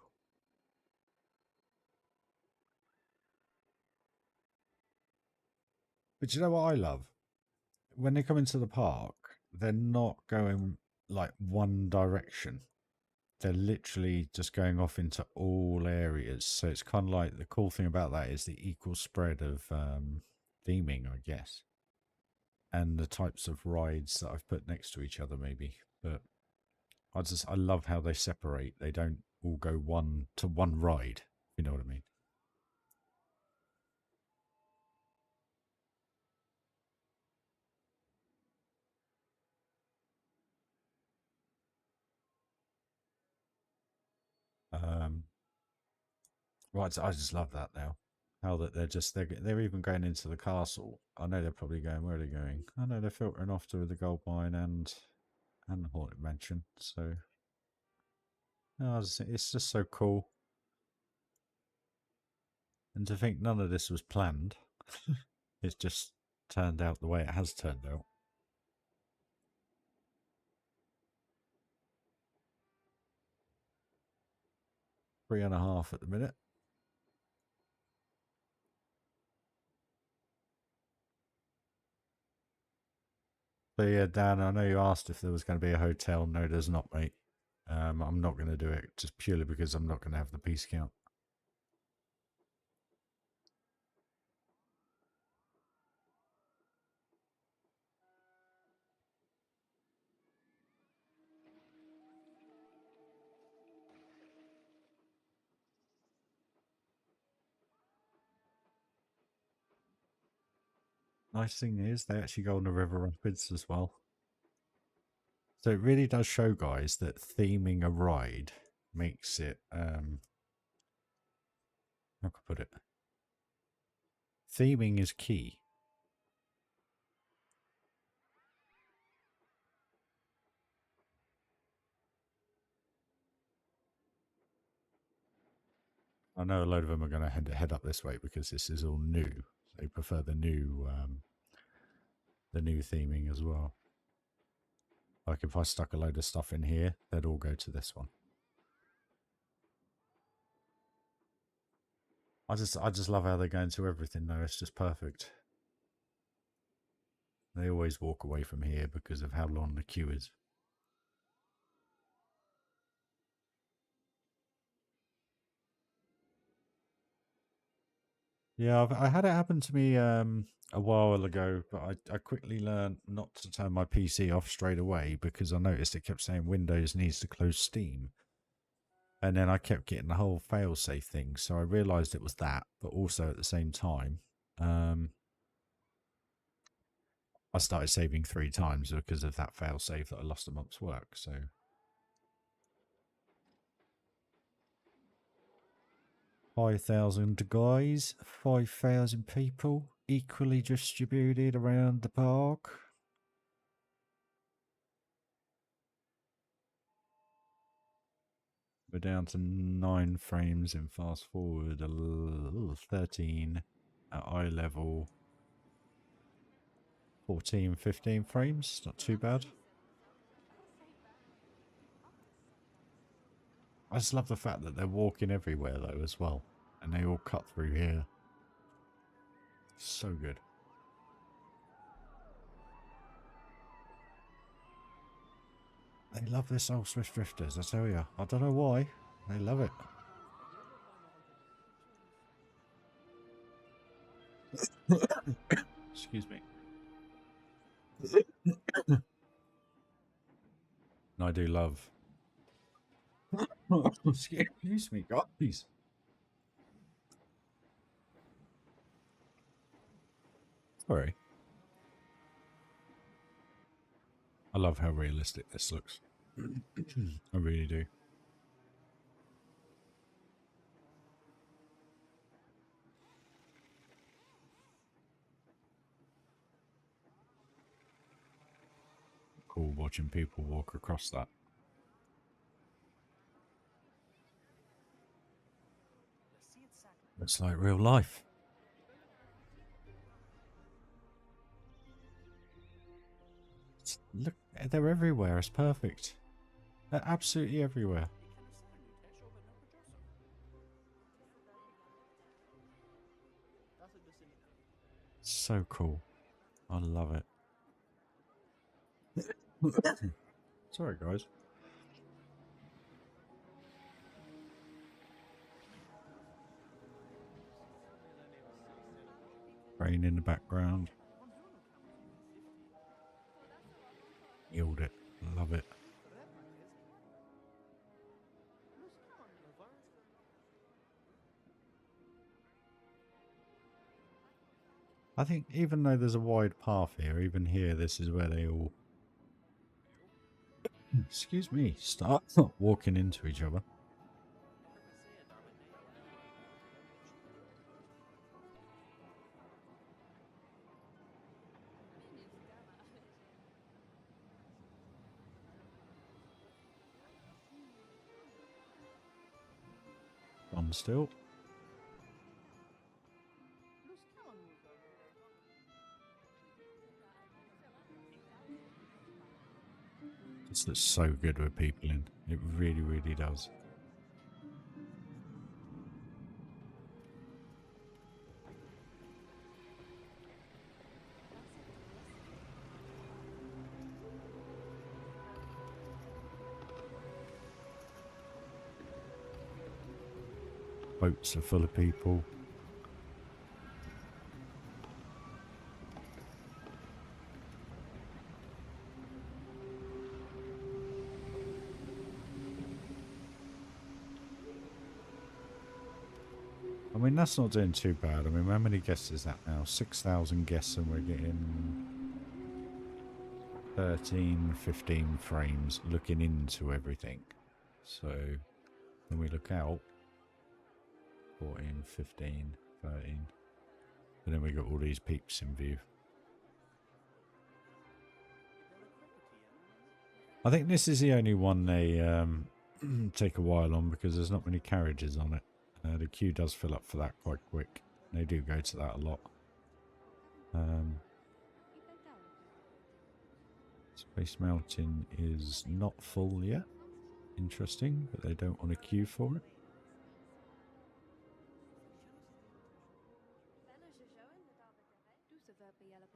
But you know what I love? When they come into the park, they're not going like one direction. They're literally just going off into all areas. So it's kind of like, the cool thing about that is the equal spread of theming, I guess. And the types of rides that I've put next to each other, maybe. But I love how they separate. They don't all go one ride. You know what I mean? Right, I just love that now. How that they're even going into the castle. I know they're probably going. Where are they going? I know they're filtering off to the gold mine and the haunted mansion. So, it's just so cool. And to think none of this was planned. It's just turned out the way it has turned out. Three and a half at the minute. But yeah, Dan, I know you asked if there was going to be a hotel. No, there's not, mate. I'm not going to do it just purely because I'm not going to have the piece count. Nice thing is they actually go on the river rapids as well. So it really does show, guys, that theming a ride makes it, how can I put it? Theming is key. I know a load of them are going to head up this way because this is all new. They prefer the new theming as well. Like if I stuck a load of stuff in here, they'd all go to this one. I just love how they go into everything though. It's just perfect. They always walk away from here because of how long the queue is. Yeah, I had it happen to me a while ago, but I quickly learned not to turn my PC off straight away because I noticed it kept saying Windows needs to close Steam. And then I kept getting the whole failsafe thing, so I realised it was that, but also at the same time, I started saving 3 times because of that failsafe that I lost a month's work, so... 5,000 guys, 5,000 people, equally distributed around the park. We're down to 9 frames in fast forward, 13 at eye level, 14, 15 frames, not too bad. I just love the fact that they're walking everywhere though as well, and they all cut through here. So good. They love this old Swift Drifters, I tell you. I don't know why. They love it. Excuse me. And I do love... Excuse me, guys. Sorry. I love how realistic this looks. I really do. Cool watching people walk across that. It's like real life. Look, they're everywhere. It's perfect. They're absolutely everywhere. So cool. I love it. Sorry, guys. Rain in the background. Yield it. Love it. I think even though there's a wide path here, even here, this is where they all... Excuse me. Start walking into each other. On still. This looks so good with people in. It really, really does. Boats are full of people. I'm mean, that's not doing too bad. I mean, how many guests is that now? 6,000 guests and we're getting 13, 15 frames looking into everything. So when we look out, 14, 15, 13, and then we got all these peeps in view. I think this is the only one they take a while on because there's not many carriages on it. The queue does fill up for that quite quick. They do go to that a lot. Space Mountain is not full yet. Interesting, but they don't want a queue for it.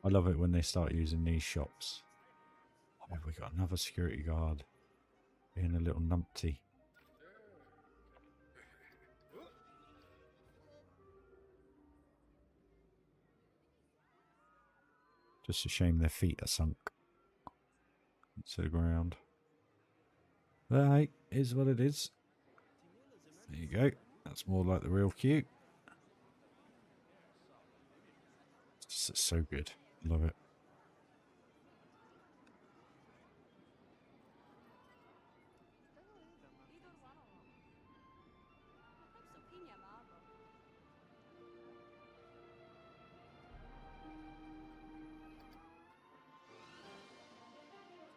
I love it when they start using these shops. Oh, we got another security guard being a little numpty. Just a shame their feet are sunk to the ground. But hey, is what it is. There you go. That's more like the real queue. It's so good. Love it.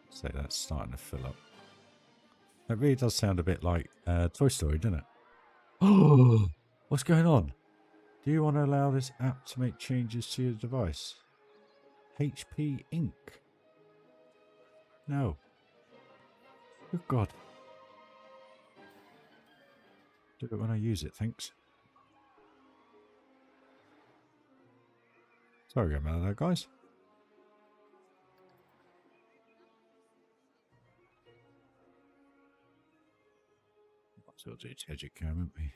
So that's starting to fill up. That really does sound a bit like Toy Story, doesn't it? Oh, what's going on? Do you want to allow this app to make changes to your device? HP Inc. No. Good God. Do it when I use it, thanks. Sorry about that, guys. Might as well do Tedget Cam, haven't we?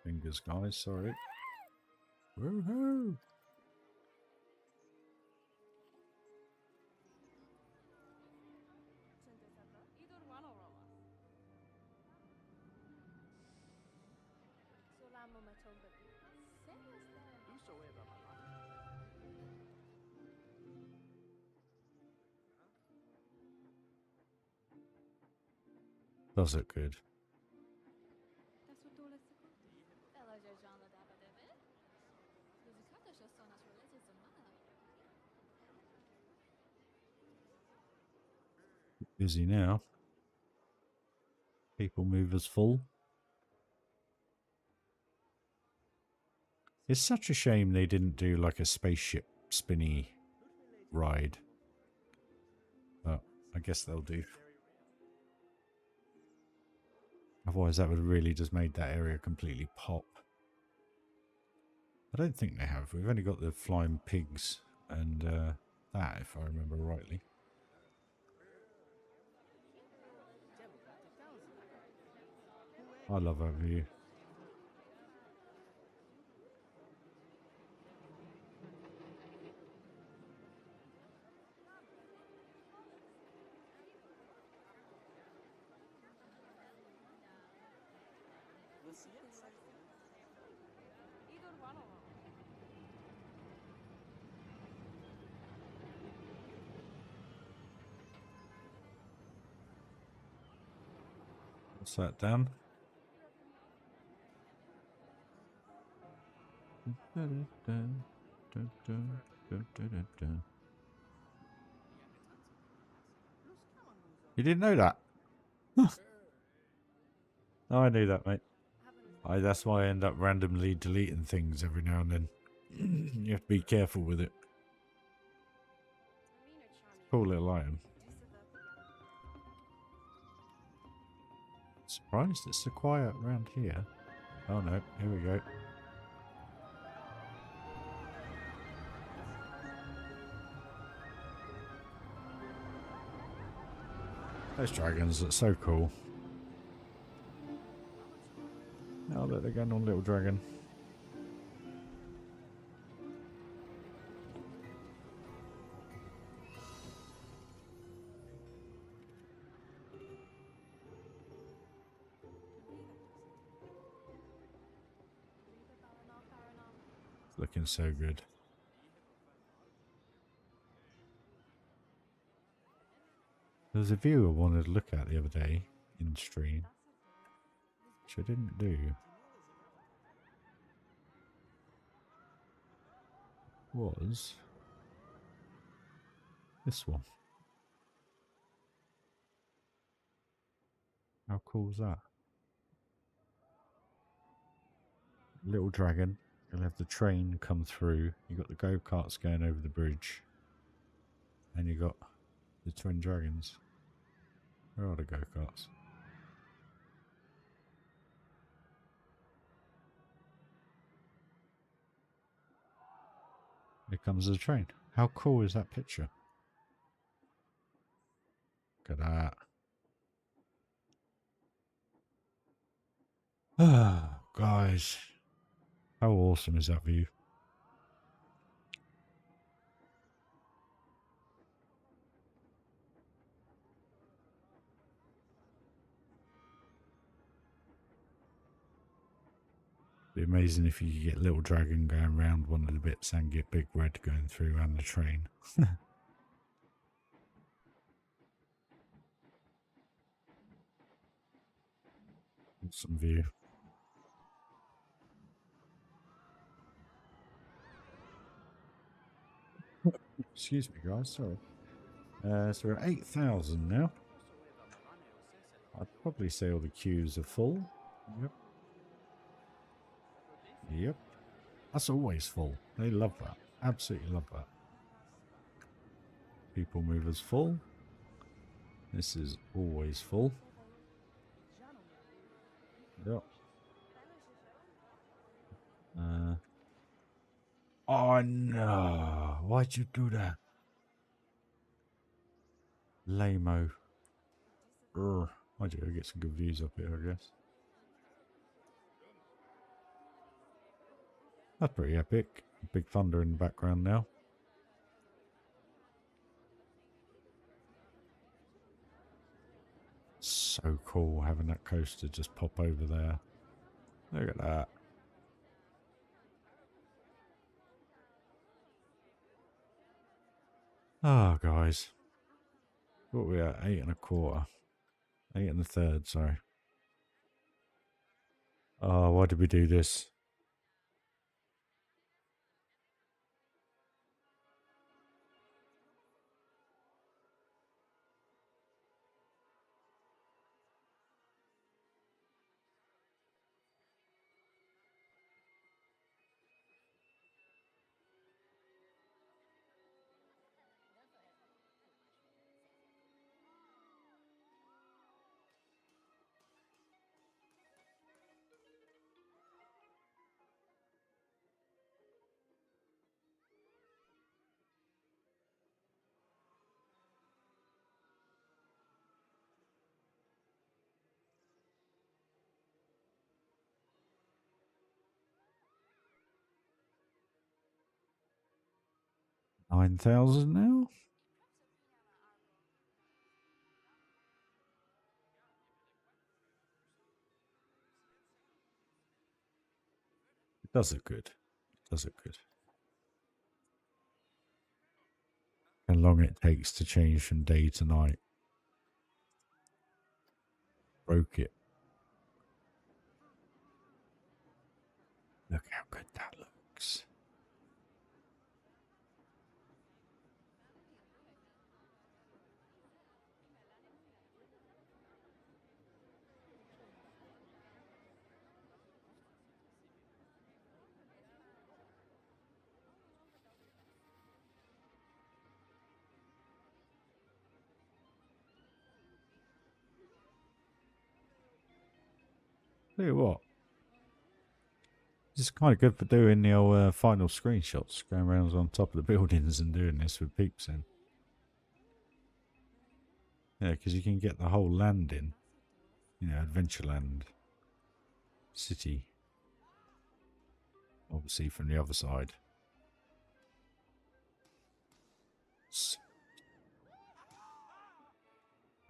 Fingers, guys, sorry. Woohoo! Does it good. Busy now. People movers full. It's such a shame they didn't do like a spaceship spinny ride. But I guess they'll do. Otherwise that would have really just made that area completely pop. I don't think they have. We've only got the flying pigs and that, if I remember rightly. I love that view. What's that, Dan? You didn't know that? Oh, I knew that, mate. That's why I end up randomly deleting things every now and then. You have to be careful with it. Cool little item. Surprised it's so quiet around here. Oh no, here we go. Those dragons are so cool. Oh look, they're going on Little Dragon. Looking so good. There was a view I wanted to look at the other day in stream, which I didn't do. Was this one. How cool is that? Little dragon. You'll have the train come through. You got the go-karts going over the bridge. And you got the twin dragons. Where are the go-karts? Here comes the train. How cool is that picture? Look at that. Ah, guys. How awesome is that view? Be amazing if you could get Little Dragon going around one of the bits and get Big Red going through and the train. Awesome view. Excuse me, guys. Sorry. So we're at 8,000 now. I'd probably say all the queues are full. Yep. Yep. That's always full. They love that. Absolutely love that. People movers full. This is always full. Yep. Oh no. Why'd you do that? Lame-o. I do get some good views up here, I guess. That's pretty epic. Big thunder in the background now. So cool having that coaster just pop over there. Look at that. Ah, oh, guys. What are we at? 8 1/4. 8 1/3, sorry. Oh, why did we do this? $9,000 now? It does look good. It does look good. How long it takes to change from day to night. Broke it. Look how good that looks. Tell you what. This is kind of good for doing the old final screenshots. Going around on top of the buildings and doing this with peeps in. Yeah, because you can get the whole landing. You know, Adventureland City. Obviously from the other side.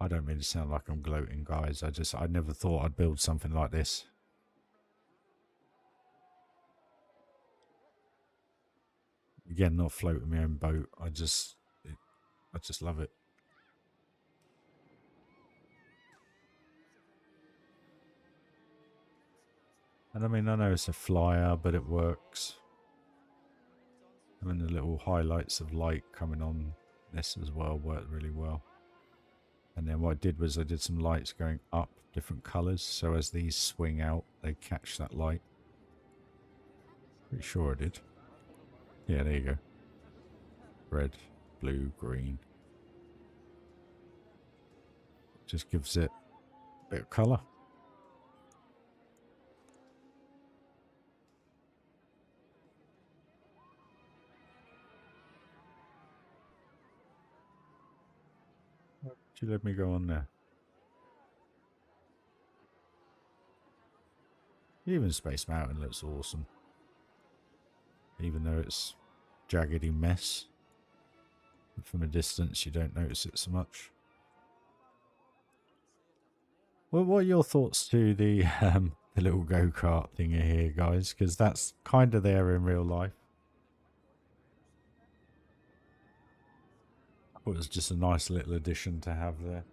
I don't mean to sound like I'm gloating, guys. I never thought I'd build something like this. Again, not floating my own boat. I just love it. And I mean, I know it's a flyer, but it works. I mean, the little highlights of light coming on this as well worked really well. And then what I did was I did some lights going up, different colours, so as these swing out, they catch that light. Pretty sure I did. Yeah, there you go. Red, blue, green. Just gives it a bit of colour. Why did you let me go on there? Even Space Mountain looks awesome. Even though it's jaggedy mess. From a distance you don't notice it so much. Well, what are your thoughts to the little go-kart thingy here, guys? Because that's kind of there in real life. I thought it was just a nice little addition to have there.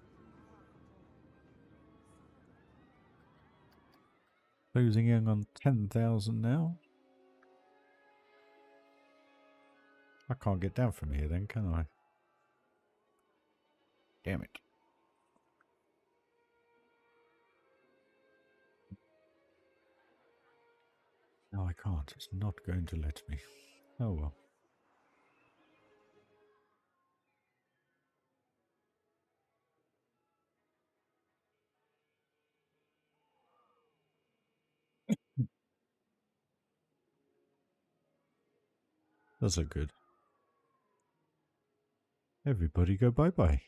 Closing in on 10,000 now. I can't get down from here then, can I? Damn it. No, I can't. It's not going to let me. Oh well. That's a good. Everybody go bye-bye.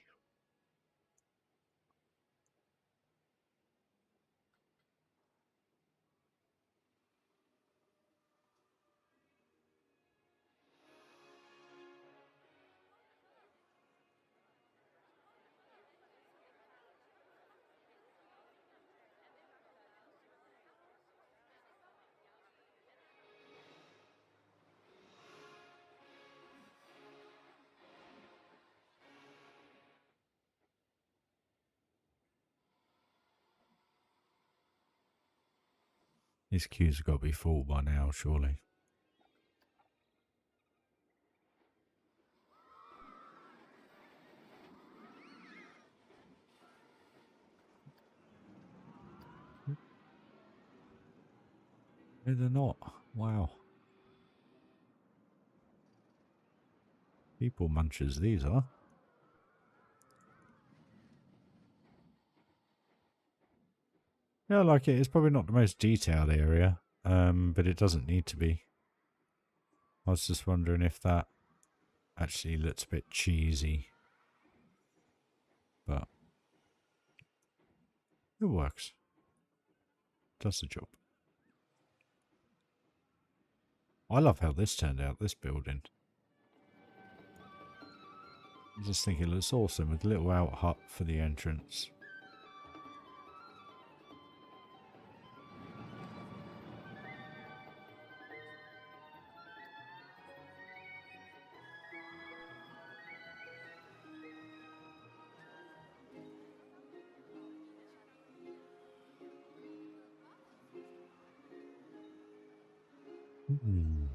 These queues have got to be full by now, surely. No, they're not. Wow. People munchers these are. Yeah, I like it. It's probably not the most detailed area, but it doesn't need to be. I was just wondering if that actually looks a bit cheesy. But it works. Does the job. I love how this turned out, this building. I just think it looks awesome with a little out hut for the entrance. Hmm.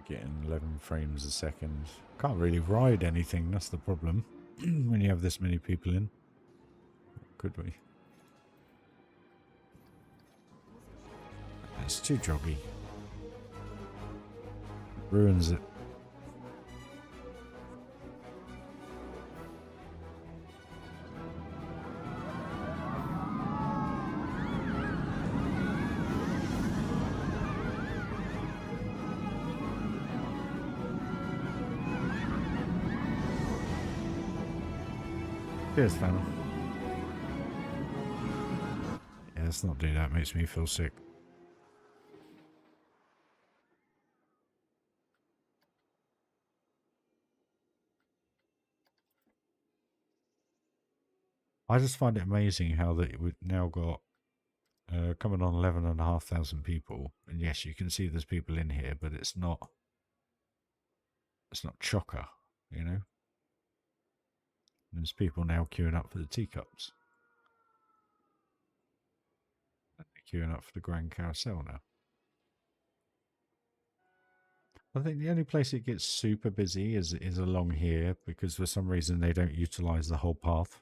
Getting 11 frames a second. Can't really ride anything, that's the problem. When you have this many people in. Could we? It's too joggy. Ruins it. Cheers, fella. Yeah, let's not do that. It makes me feel sick. I just find it amazing how that we've now got coming on 11,500 people, and yes, you can see there's people in here, but it's not chocker, you know. There's people now queuing up for the teacups, and they're queuing up for the grand carousel now. I think the only place it gets super busy is along here because for some reason they don't utilize the whole path.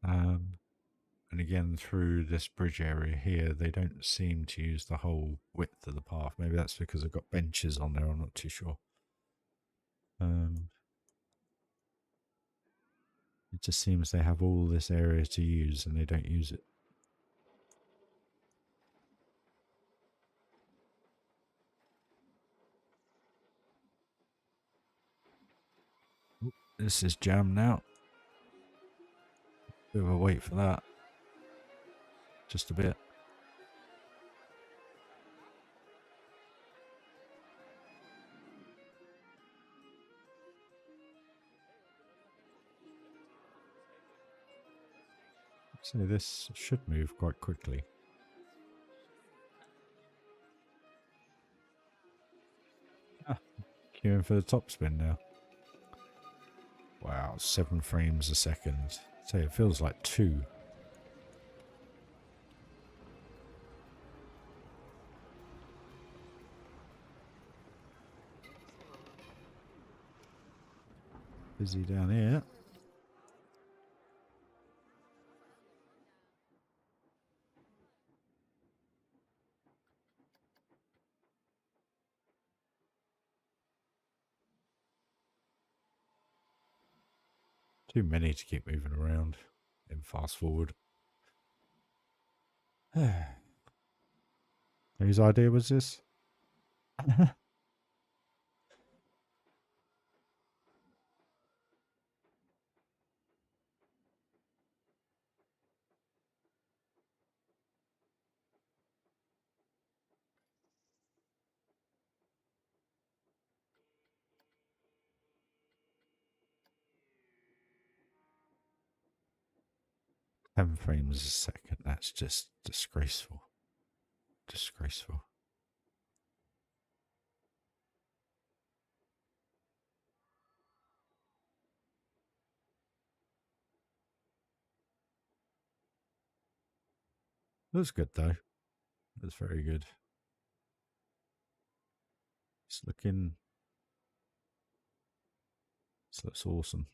And again, through this bridge area here, they don't seem to use the whole width of the path. Maybe that's because they've got benches on there. I'm not too sure. It just seems they have all this area to use and they don't use it. This is jammed now. Bit of a wait for that. Just a bit. So this should move quite quickly. Queuing for the top spin now. Wow, 7 frames a second. So it feels like 2. Busy down here. Too many to keep moving around in fast forward. Whose idea was this? 10 frames a second. That's just disgraceful. Disgraceful. Looks good though. That's very good. It's looking. This looks awesome.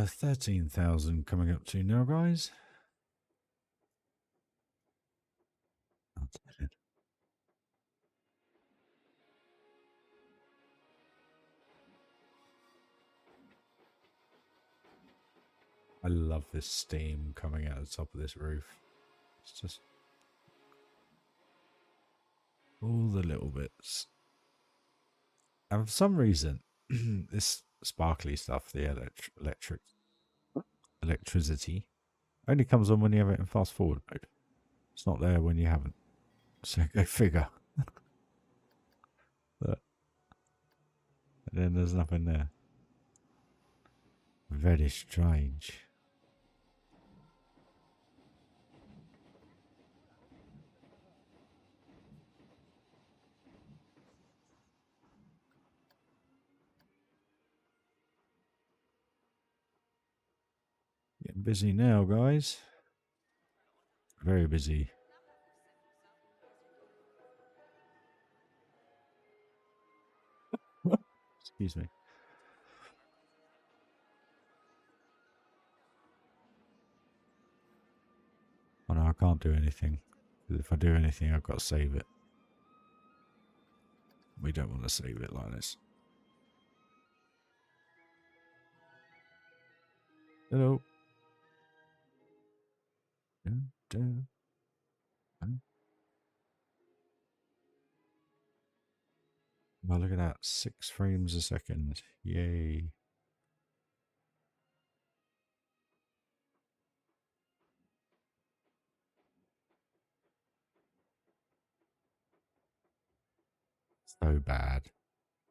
13,000 coming up to now, guys. I love this steam coming out of the top of this roof. It's just all the little bits. And for some reason, this sparkly stuff, the electricity, only comes on when you have it in fast forward mode. It's not there when you haven't. So go figure. But, and then there's nothing there. Very strange. Getting busy now, guys. Very busy. Excuse me. Oh no, I can't do anything. Because if I do anything, I've got to save it. We don't want to save it like this. Hello. Dun, dun, dun. Oh, look at that. 6 frames a second. Yay. So bad.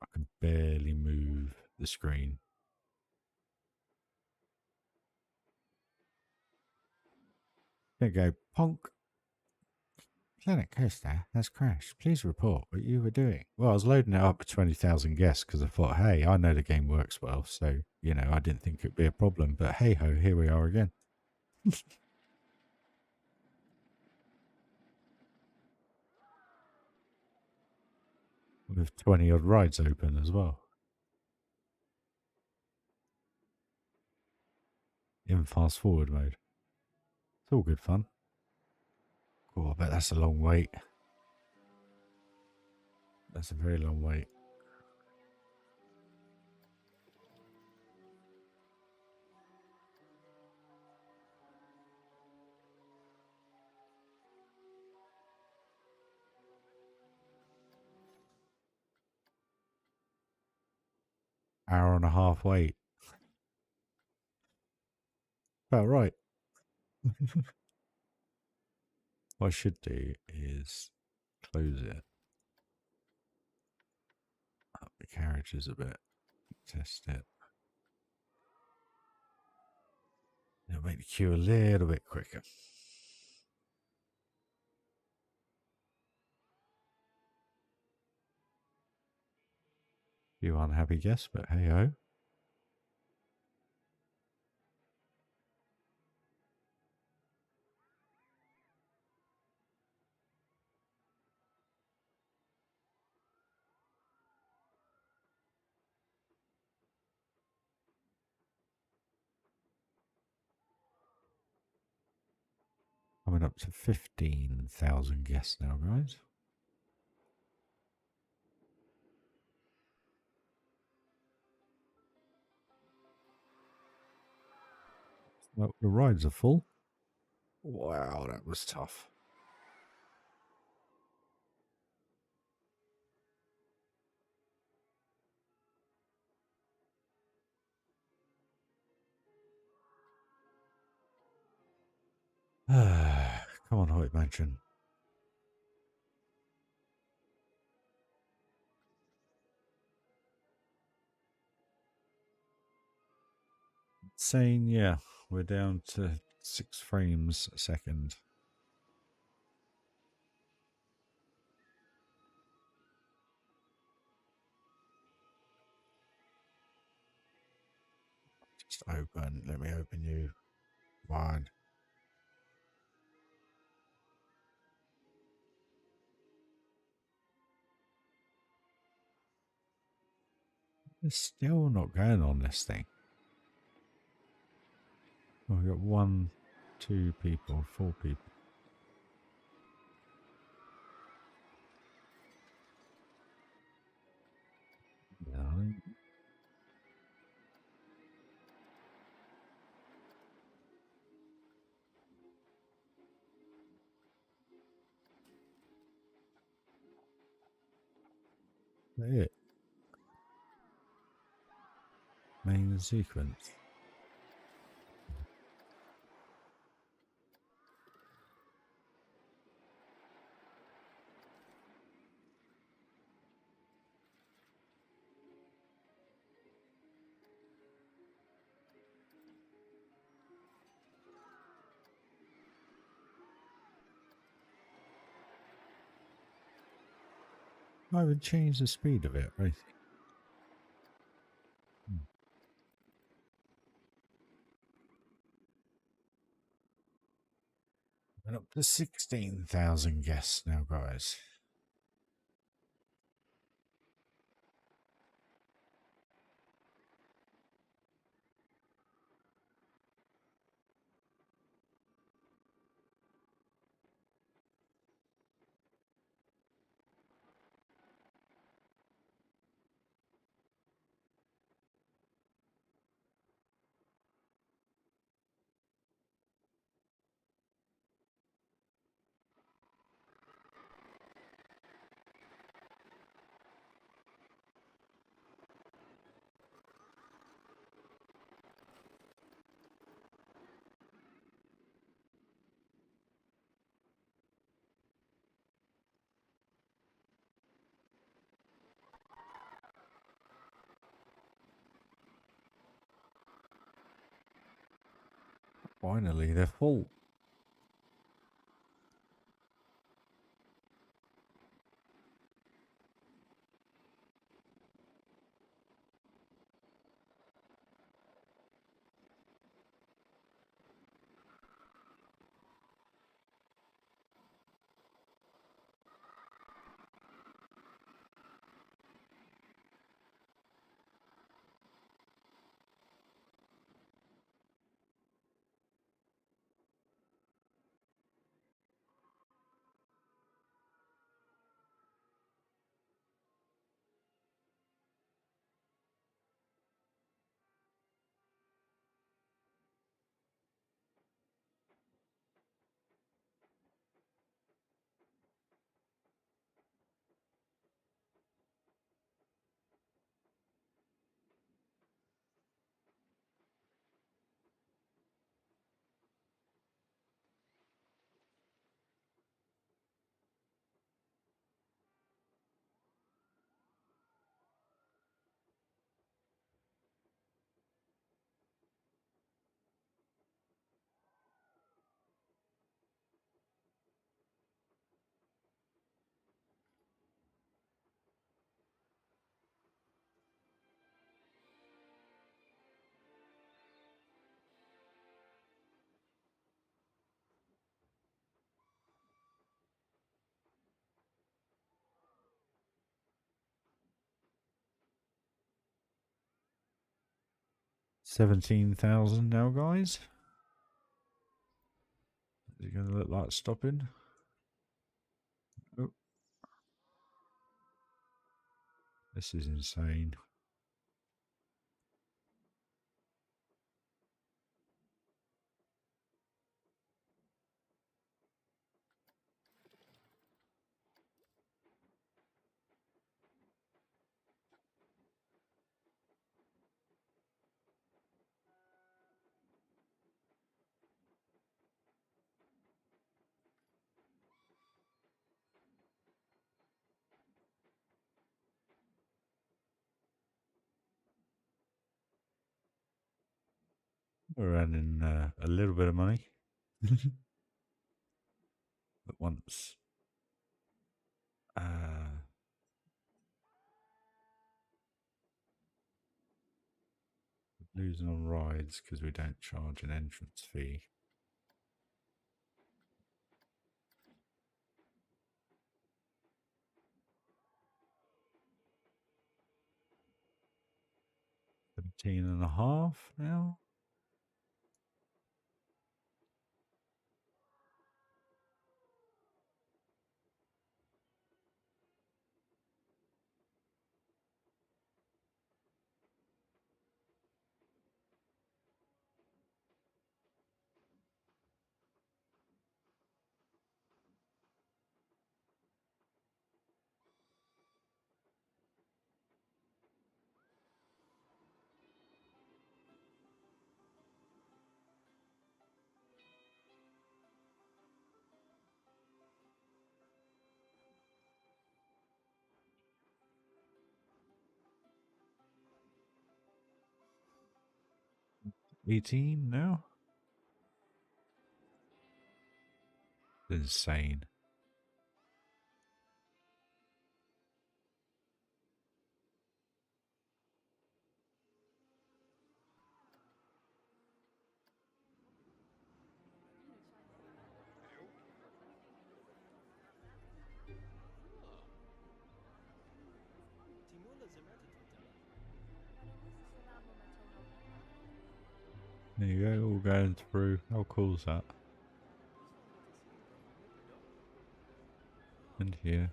I can barely move the screen. There you go. Ponk. Planet Coaster has crashed. Please report what you were doing. Well, I was loading it up with 20,000 guests because I thought, hey, I know the game works well. So, you know, I didn't think it'd be a problem. But hey ho, here we are again. With 20 odd rides open as well. In fast forward mode. It's all good fun. Oh, I bet that's a long wait. That's a very long wait. Hour and a half wait. About right. What I should do is close it. Up the carriages a bit. Test it. It'll make the queue a little bit quicker. Few unhappy guests, but hey ho. Coming up to 15,000 guests now, guys. Well, the rides are full. Wow, that was tough. Come on, Haunted Mansion. Saying, yeah, we're down to 6 frames a second. Just open. Let me open you. One. It's still not going on this thing. Oh, we've got 1, 2 people, 4 people. No. That's it. Main sequence. I would change the speed of it, right? We're up to 16,000 guests now, guys. Finally, they're full. $17,000 now, guys. Is it going to look like stopping? Oh, this is insane. We're earning a little bit of money. But once losing on rides because we don't charge an entrance fee. $17.5 now. $18 now. Insane. There you go, all going through. How cool is that? And here.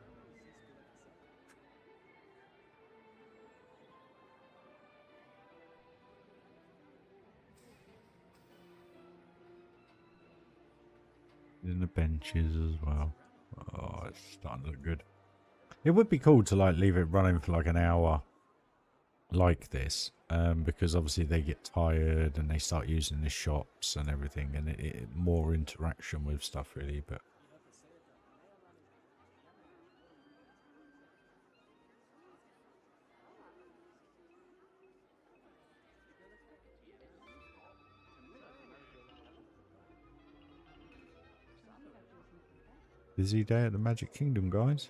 In the benches as well. Oh, it's starting to look good. It would be cool to like leave it running for like an hour like this, because obviously they get tired and they start using the shops and everything, and it more interaction with stuff really. But Busy day at the Magic Kingdom, guys.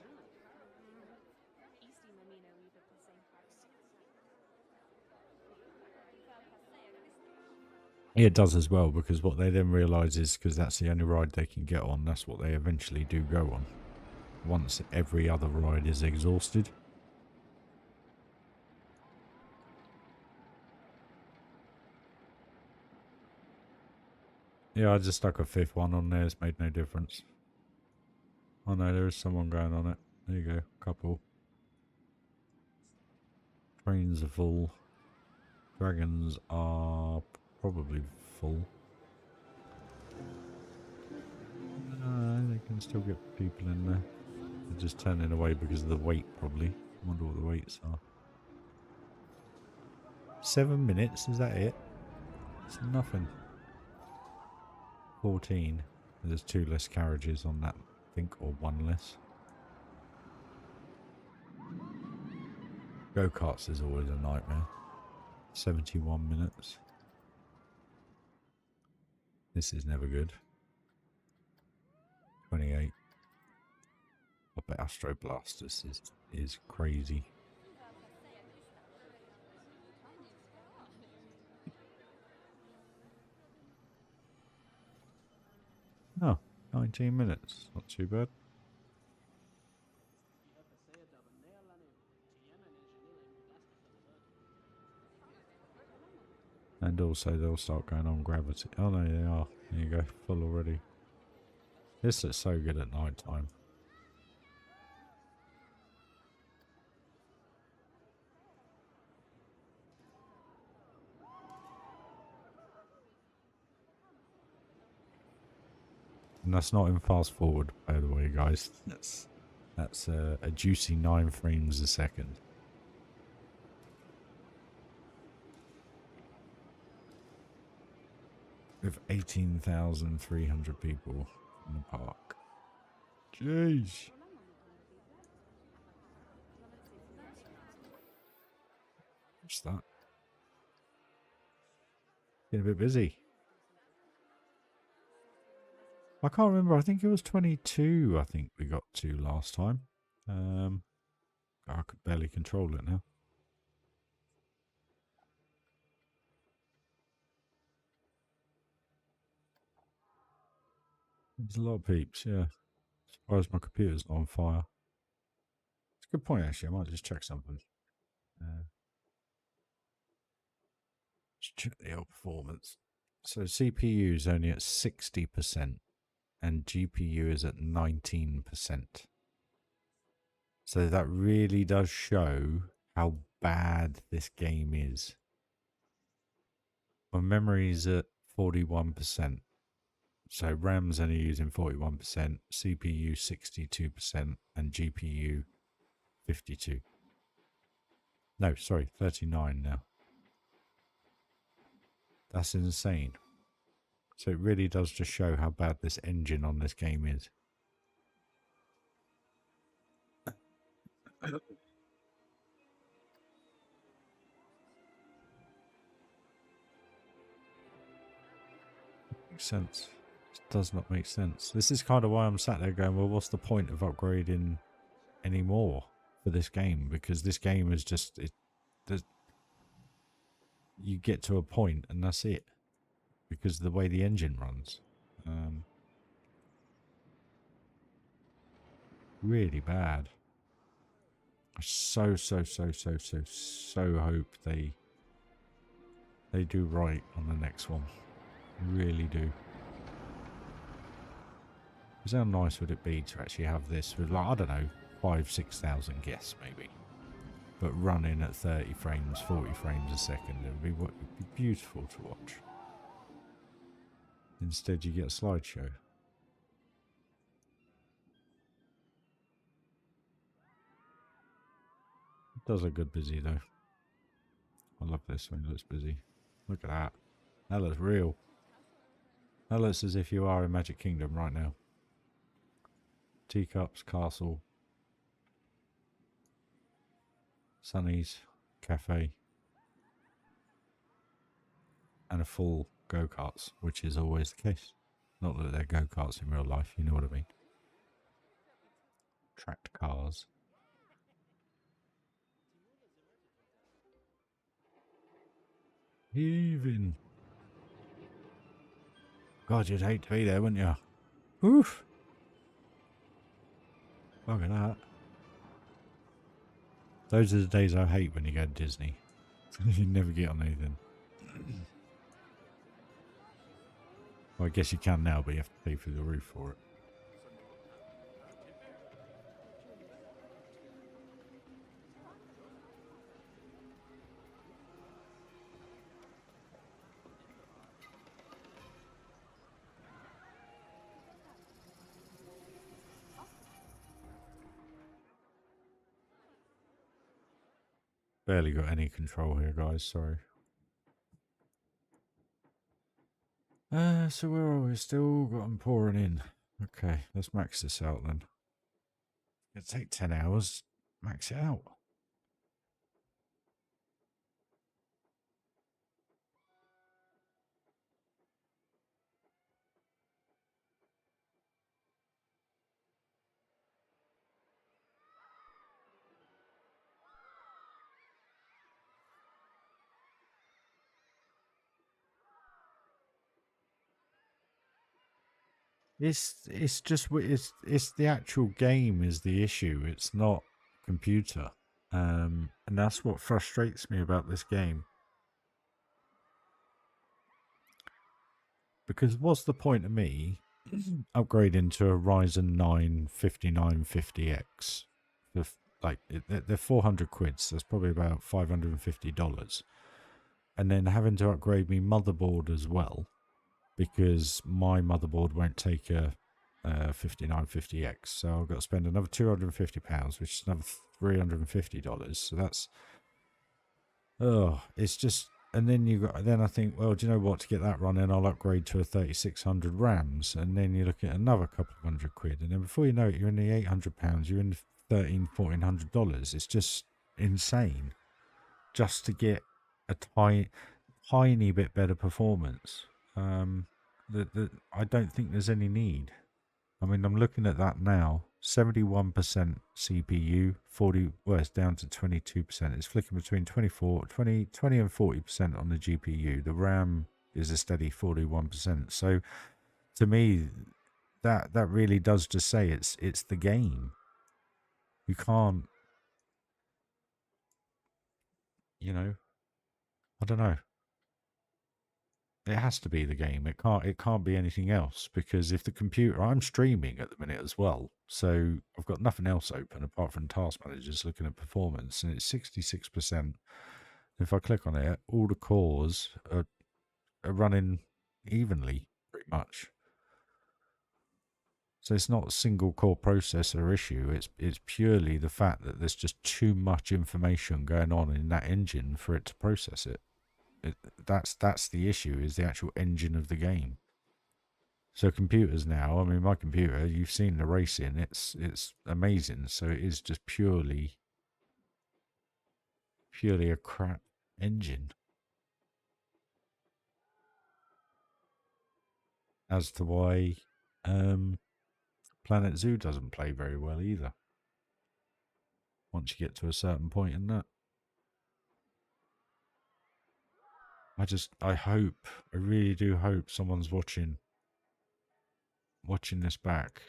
Yeah, it does as well, because what they then realise is, because that's the only ride they can get on, that's what they eventually do go on. Once every other ride is exhausted. Yeah, I just stuck a fifth one on there, it's made no difference. Oh no, there is someone going on it. There you go, couple. Trains are full. Dragons are probably full. They can still get people in there. They're just turning away because of the weight, probably. I wonder what the weights are. 7 minutes, is that it? It's nothing. 14. There's 2 less carriages on that, I think, or 1 less. Go-karts is always a nightmare. 71 minutes. This is never good. 28. I bet Astro Blasters is crazy. Oh, 19 minutes. Not too bad. And also they'll start going on gravity. Oh no, they are. There you go, full already. This is so good at night time. And that's not in fast forward, by the way, guys. That's a juicy 9 frames a second. With 18,300 people in the park. Jeez. What's that? Getting a bit busy. I can't remember. I think it was 22. I think we got to last time. I could barely control it now. There's a lot of peeps. Yeah. Surprised my computer's not on fire. It's a good point, actually. I might just check something. Just check the L performance. So CPU is only at 60% and GPU is at 19%. So that really does show how bad this game is. My memory is at 41%. So RAM's only using 41%, CPU 62%, and GPU 52. No, sorry, 39 now. That's insane. So it really does just show how bad this engine on this game is. Makes sense. It does not make sense. This is kind of why I'm sat there going, well, what's the point of upgrading anymore for this game? Because this game is just, you get to a point and that's it. Because of the way the engine runs. Really bad. I so hope they do right on the next one. Really do. Because how nice would it be to actually have this with, like, I don't know, 5,000-6,000 guests maybe, but running at 30 frames, 40 frames a second. It'd be beautiful to watch. Instead, you get a slideshow. It does look good busy though. I love this when it looks busy. Look at that. That looks real. That looks as if you are in Magic Kingdom right now. Teacups, castle, Sunny's, cafe, and a full go-karts, which is always the case. Not that they're go-karts in real life, you know what I mean. tracked cars. Heaving. God, you'd hate to be there, wouldn't you? Oof. Look at that. Those are the days I hate when you go to Disney. You never get on anything. Well, I guess you can now, but you have to pay through the roof for it. Barely got any control here, guys. Sorry. So where are we? Still got them pouring in. Okay, let's max this out then. It'll take 10 hours. Max it out. It's just it's the actual game is the issue. It's not computer, and that's what frustrates me about this game. Because what's the point of me upgrading to a Ryzen 9 5950X? They're 400 quid, so that's probably about $550, and then having to upgrade me motherboard as well, because my motherboard won't take a 5950X, so I've got to spend another £250, which is another $350. So that's it's just. And then I think, well, do you know what? To get that running, I'll upgrade to a 3600 RAMs, and then you look at another couple of £100, and then before you know it, you're in the £800. You're in $1,400. It's just insane, just to get a tiny bit better performance. I don't think there's any need. I mean, I'm looking at that now. 71% CPU, 40. Well, it's down to 22%. It's flicking between 20 and 40% on the GPU. The RAM is a steady 41%. So, to me, that really does just say it's the game. You can't, I don't know. It has to be the game. It can't be anything else, because if the computer, I'm streaming at the minute as well, so I've got nothing else open apart from Task Managers looking at performance, and it's 66%. If I click on it, all the cores are running evenly, pretty much. So it's not a single core processor issue. It's purely the fact that there's just too much information going on in that engine for it to process it. That's the issue, is the actual engine of the game. So computers now, I mean, my computer, you've seen the racing, it's amazing. So it is just purely a crap engine. As to why Planet Zoo doesn't play very well either, once you get to a certain point in that. I hope, I really do hope someone's watching this back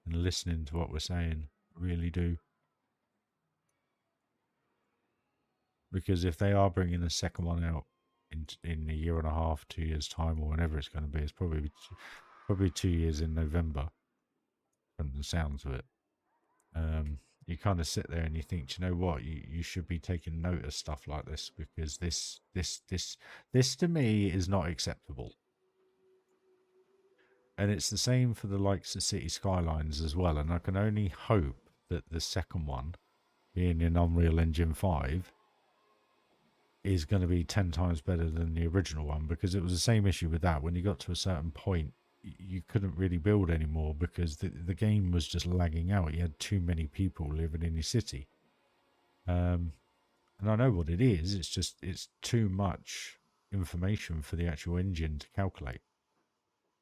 and listening to what we're saying. Really do. Because if they are bringing a second one out in a year and a half, 2 years time, or whenever it's going to be, it's probably 2 years in November, from the sounds of it. You kind of sit there and you think, do you know what? You should be taking note of stuff like this, because this to me is not acceptable. And it's the same for the likes of City Skylines as well. And I can only hope that the second one, being in Unreal Engine 5, is going to be 10 times better than the original one, because it was the same issue with that. When you got to a certain point, you couldn't really build anymore, because the game was just lagging out. You had too many people living in your city. And I know what it is. It's too much information for the actual engine to calculate.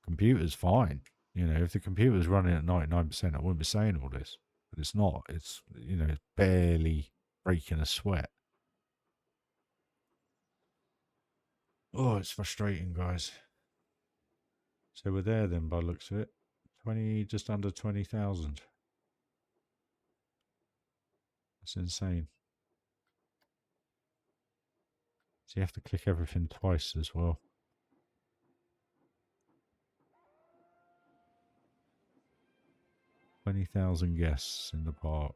Computer's fine. If the computer's running at 99%, I wouldn't be saying all this. but it's not. It's, you know, it's barely breaking a sweat. Oh, it's frustrating, guys. So we're there then, by the looks of it. 20, just under 20,000. That's insane. So you have to click everything twice as well. $20,000 guests in the park.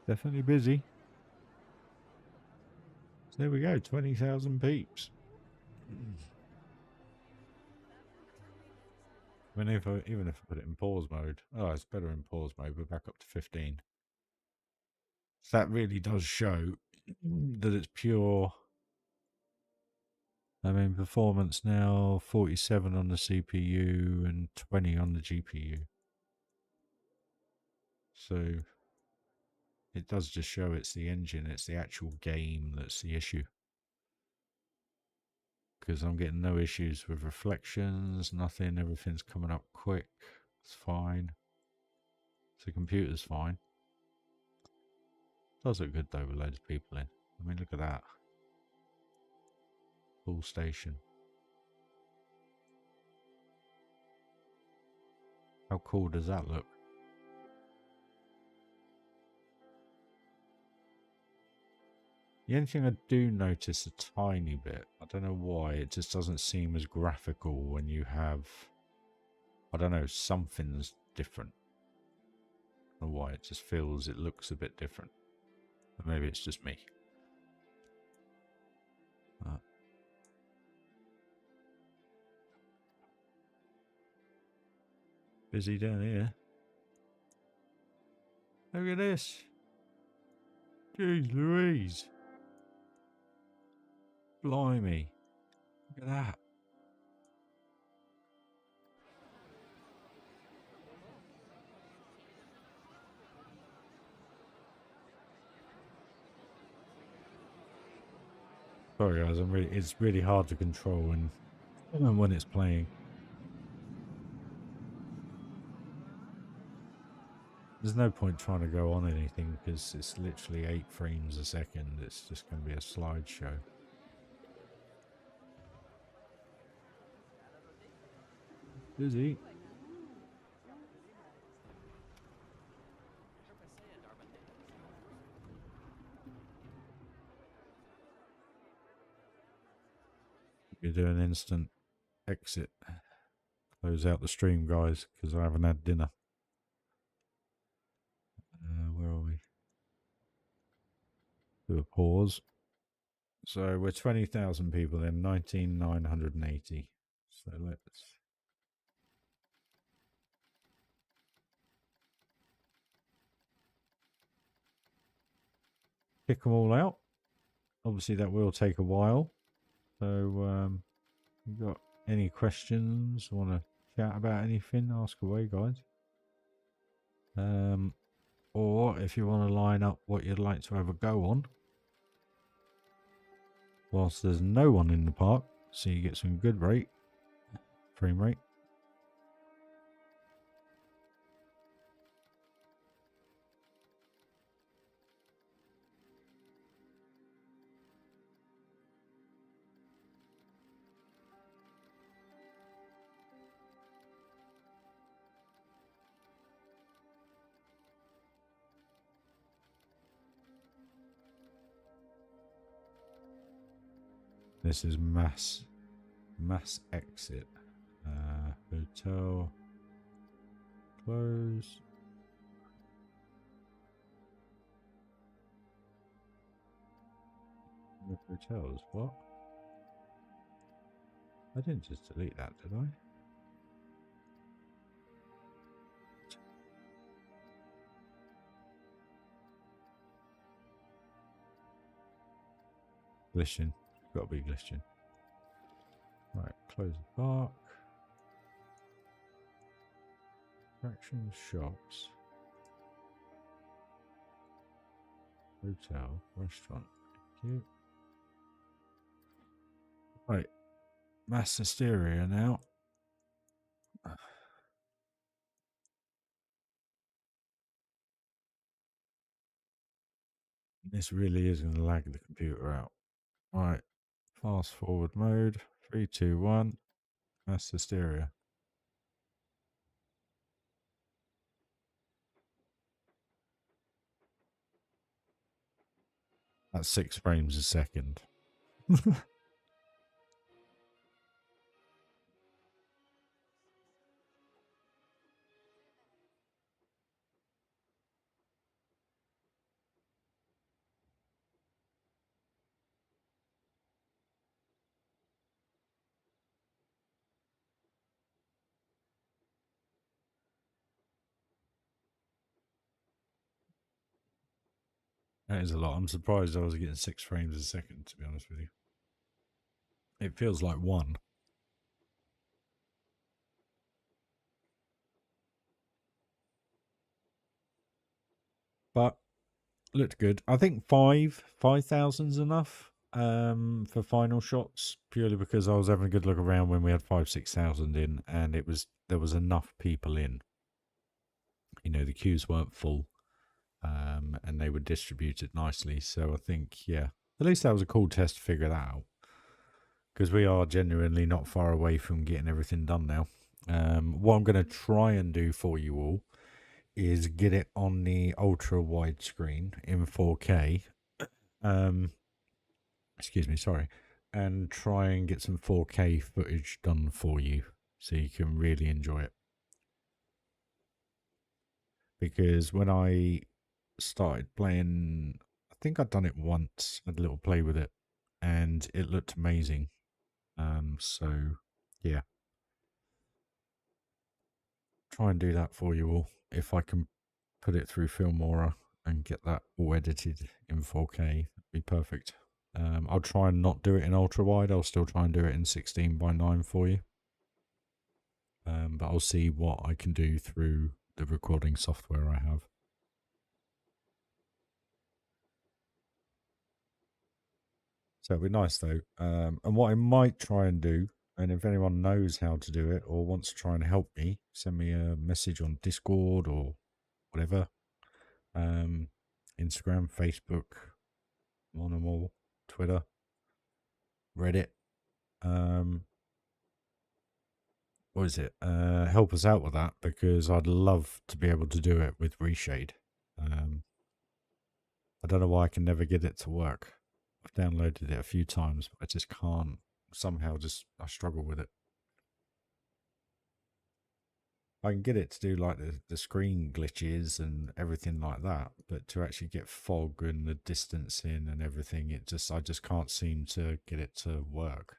Definitely busy. So there we go, 20,000 peeps. Even if I put it in pause mode, oh, it's better in pause mode. We're back up to 15. So that really does show that it's pure. I mean, performance now 47 on the CPU and 20 on the GPU. So it does just show it's the engine, it's the actual game that's the issue. Because I'm getting no issues with reflections, nothing, everything's coming up quick, it's fine. So the computer's fine. Does look good though with loads of people in. I mean, look at that. Full station. How cool does that look? The only thing I do notice a tiny bit, I don't know why, it just doesn't seem as graphical when you have, I don't know, something's different. I don't know why, it looks a bit different. But maybe it's just me. Busy down here. Look at this. Jeez Louise. Blimey. Look at that. Sorry guys, it's really hard to control when it's playing. There's no point trying to go on anything because it's literally 8 frames a second. It's just going to be a slideshow. Busy. You do an instant exit. Close out the stream, guys, because I haven't had dinner. Where are we? Do a pause. So we're 20,000 people in 19,980. So let's pick them all out. Obviously, that will take a while. So, you got any questions? Want to chat about anything? Ask away, guys. Or if you want to line up what you'd like to have a go on, whilst there's no one in the park, so you get some good frame rate. This is mass exit. Hotel close. Hotels, what? I didn't just delete that, did I? Glitching. Got to be glitching. Right, close the park. Attractions, shops. Hotel, restaurant. Thank you. Right, mass hysteria now. This really is going to lag the computer out. Right, fast forward mode. 3, 2, 1. Mass hysteria. That's 6 frames a second. That is a lot. I'm surprised I was getting 6 frames a second, to be honest with you. It feels like 1. But looked good. I think 5,000's enough for final shots, purely because I was having a good look around when we had 5,000-6,000 in, and there was enough people in. You know, the queues weren't full, and they were distributed nicely. So I think, yeah, at least that was a cool test to figure that out, because we are genuinely not far away from getting everything done now. What I'm going to try and do for you all is get it on the ultra wide screen in 4K. Excuse me, sorry, and try and get some 4K footage done for you so you can really enjoy it. Because when I started playing, I think I'd done it once, had a little play with it, and it looked amazing. So yeah, try and do that for you all. If I can put it through Filmora and get that all edited in 4K, that'd be perfect. I'll try and not do it in ultra wide. I'll still try and do it in 16:9 for you. But I'll see what I can do through the recording software I have. So it'd be nice though. And what I might try and do, and if anyone knows how to do it or wants to try and help me, send me a message on Discord or whatever. Instagram, Facebook, on them all, Twitter, Reddit. What is it? Help us out with that, because I'd love to be able to do it with Reshade. I don't know why I can never get it to work. I've downloaded it a few times, but I just can't. Somehow, I struggle with it. I can get it to do like the screen glitches and everything like that, but to actually get fog and the distance in and everything, I just can't seem to get it to work.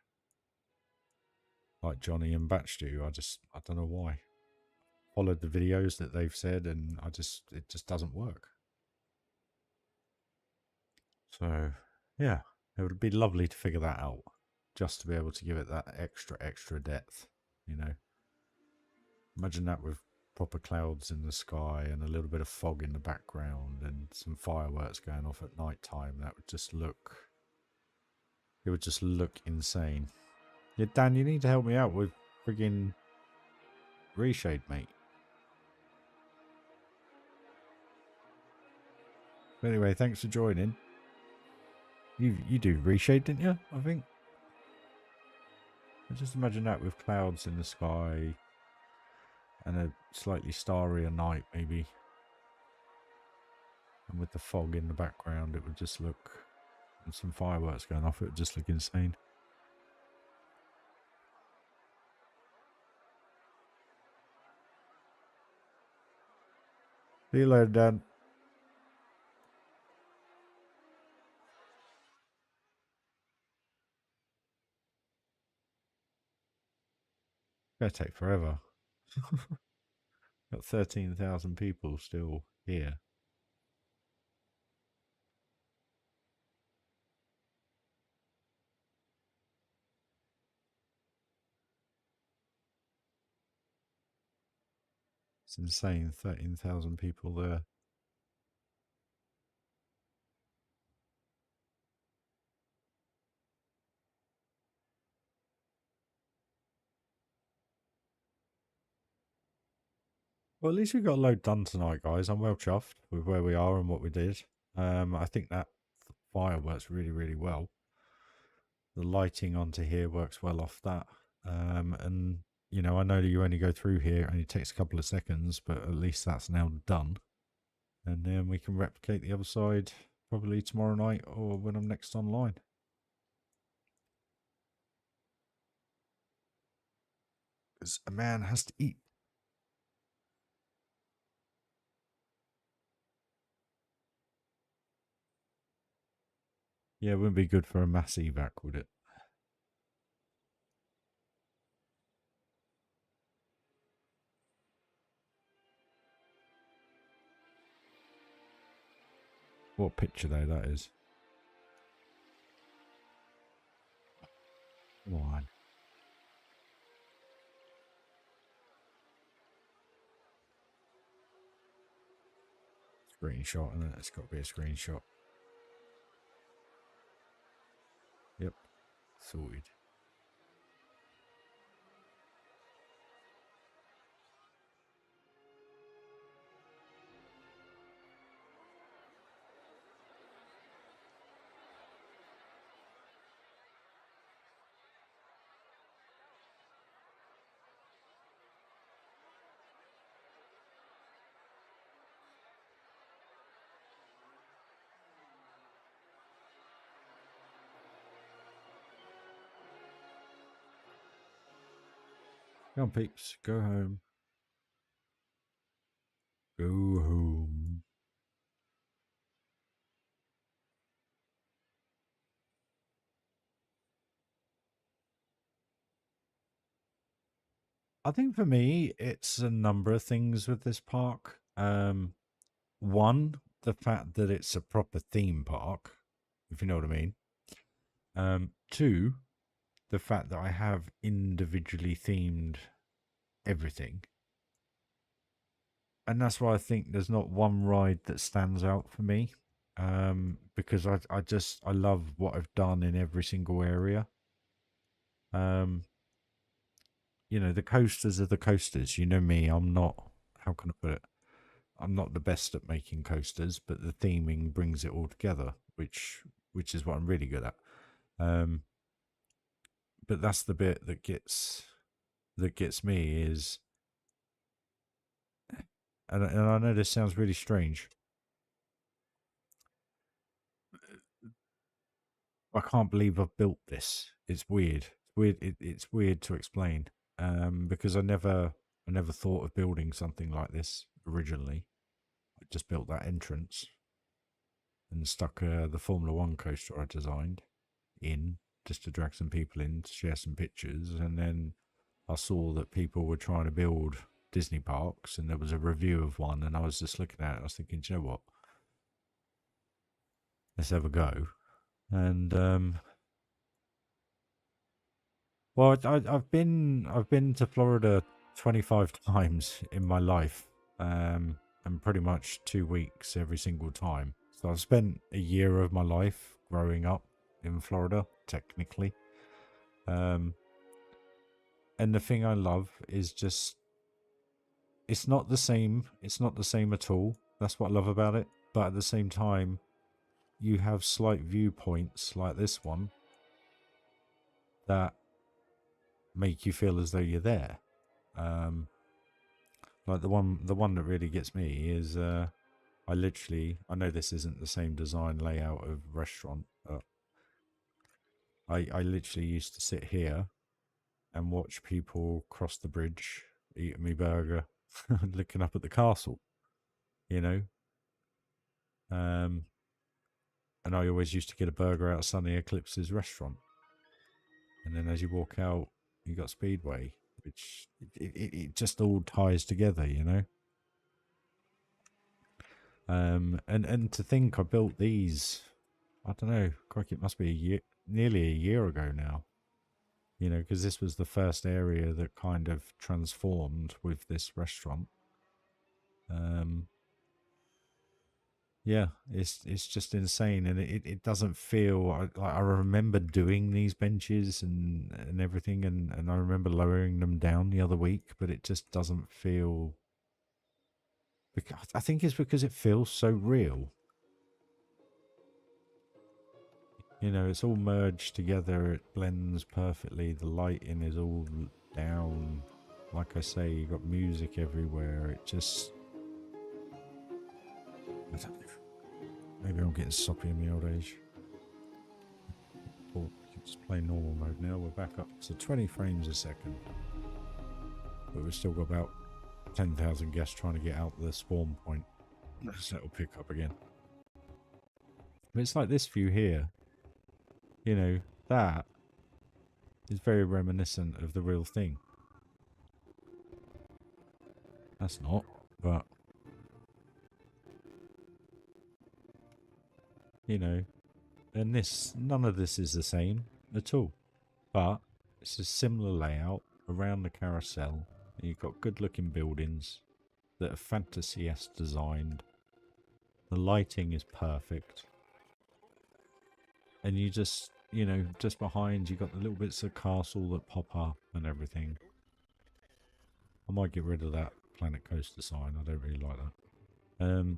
Like Johnny and Batch do, I don't know why. Followed the videos that they've said, and it just doesn't work. So yeah, it would be lovely to figure that out, just to be able to give it that extra depth, you know. Imagine that with proper clouds in the sky and a little bit of fog in the background and some fireworks going off at night time. That would just look, it would just look insane. Yeah, Dan, you need to help me out with friggin' Reshade, mate. But anyway, thanks for joining. You do Reshade, didn't you? I think. Just imagine that with clouds in the sky and a slightly starrier night, maybe. And with the fog in the background, it would just look, and some fireworks going off, it would just look insane. See you later, Dan. Gonna take forever. Got 13,000 people still here. It's insane, 13,000 people there. Well, at least we got a load done tonight, guys. I'm well chuffed with where we are and what we did. I think that fire works really, really well. The lighting onto here works well off that. And, you know, I know that you only go through here and it takes a couple of seconds, but at least that's now done. And then we can replicate the other side probably tomorrow night or when I'm next online. Because a man has to eat. Yeah, it wouldn't be good for a mass evac, would it? What picture though that is. Come on. Screenshot, and it's got to be a screenshot. Yep, sorted. Come on, peeps, go home. Go home. I think for me, it's a number of things with this park. One, the fact that it's a proper theme park, if you know what I mean. Two, the fact that I have individually themed everything. And that's why I think there's not one ride that stands out for me. Because I love what I've done in every single area. You know, the coasters are the coasters. You know me, I'm not, how can I put it? I'm not the best at making coasters, but the theming brings it all together, which is what I'm really good at. But that's the bit that gets me is, and I know this sounds really strange. I can't believe I've built this. It's weird. It's weird to explain. Because I never thought of building something like this originally. I just built that entrance and stuck the Formula One coaster I designed in just to drag some people in to share some pictures. And then I saw that people were trying to build Disney parks, and there was a review of one, and I was just looking at it. I was thinking, do you know what? Let's have a go. And well, I've been to Florida 25 times in my life, and pretty much 2 weeks every single time. So I've spent a year of my life growing up in Florida, technically. And the thing I love is just, it's not the same. It's not the same at all. That's what I love about it. But at the same time, you have slight viewpoints like this one that make you feel as though you're there. Like the one that really gets me is I know this isn't the same design layout of restaurant, but I literally used to sit here and watch people cross the bridge, eating me burger, looking up at the castle, you know. And I always used to get a burger out of Sunny Eclipse's restaurant. And then as you walk out, you got Speedway, which it just all ties together, you know. And to think I built these, I don't know, crikey, it must be nearly a year ago now. You know, because this was the first area that kind of transformed with this restaurant. Yeah, it's just insane, and it doesn't feel like I remember doing these benches and everything, and I remember lowering them down the other week, but it just doesn't feel. Because I think it's because it feels so real. You know, it's all merged together. It blends perfectly. The lighting is all down. Like I say, you got music everywhere. It just. I don't know. Maybe I'm getting soppy in my old age. Or we can just play normal mode now. We're back up to 20 frames a second. But we've still got about 10,000 guests trying to get out the spawn point. So it'll pick up again. But it's like this view here. You know, that is very reminiscent of the real thing. That's not, but... You know, and this, none of this is the same at all. But it's a similar layout around the carousel. And you've got good looking buildings that are fantasy-esque designed. The lighting is perfect. And you just, you know, just behind you got the little bits of castle that pop up and everything. I might get rid of that Planet Coaster sign. I don't really like that.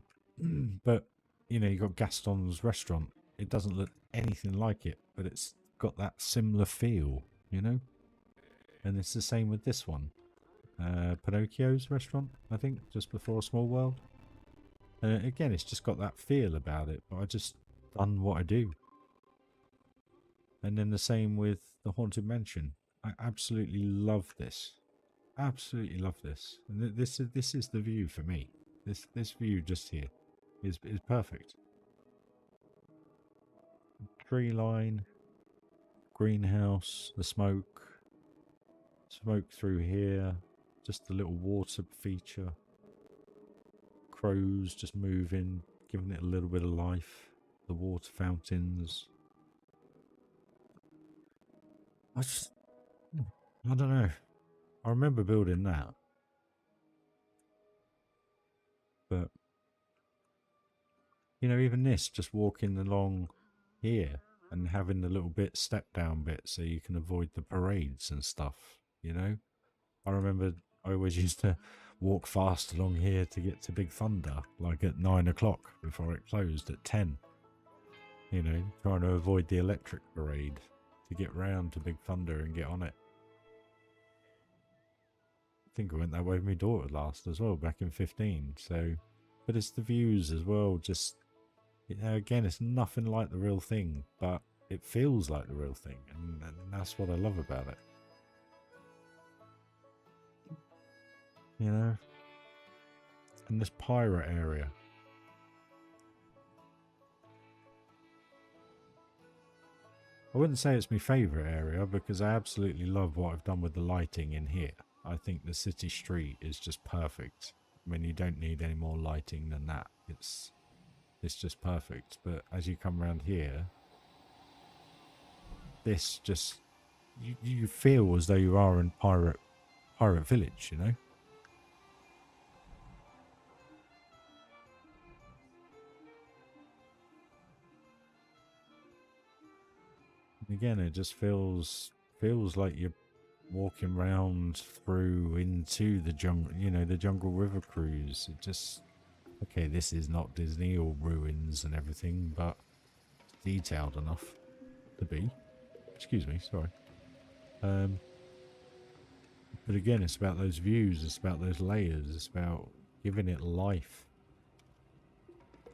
But, you know, you got Gaston's restaurant. It doesn't look anything like it, but it's got that similar feel, you know? And it's the same with this one. Pinocchio's restaurant, I think, just before Small World. Again, it's just got that feel about it, but I just done what I do. And then the same with the Haunted Mansion. I absolutely love this. Absolutely love this. And this is the view for me. This view just here is perfect. Tree line, greenhouse, the smoke through here, just the little water feature. Crows just moving, giving it a little bit of life. The water fountains. I don't know. I remember building that. But, you know, even this, just walking along here and having the little bit step down bit so you can avoid the parades and stuff, you know? I remember I always used to walk fast along here to get to Big Thunder, like at 9 o'clock before it closed at 10. You know, trying to avoid the electric parade to get round to Big Thunder and get on it. I think I went that way with my daughter last as well, back in 15. So, but it's the views as well. Just, you know, again, it's nothing like the real thing, but it feels like the real thing, and that's what I love about it. You know, and this pirate area. I wouldn't say it's my favourite area because I absolutely love what I've done with the lighting in here. I think the city street is just perfect. I mean, you don't need any more lighting than that. It's just perfect. But as you come around here, this just you feel as though you are in pirate village, you know. Again, it just feels like you're walking round through into the jungle, you know, the Jungle River cruise. It just, okay, this is not Disney or ruins and everything, but detailed enough to be. Excuse me, sorry. But again, it's about those views, it's about those layers, it's about giving it life.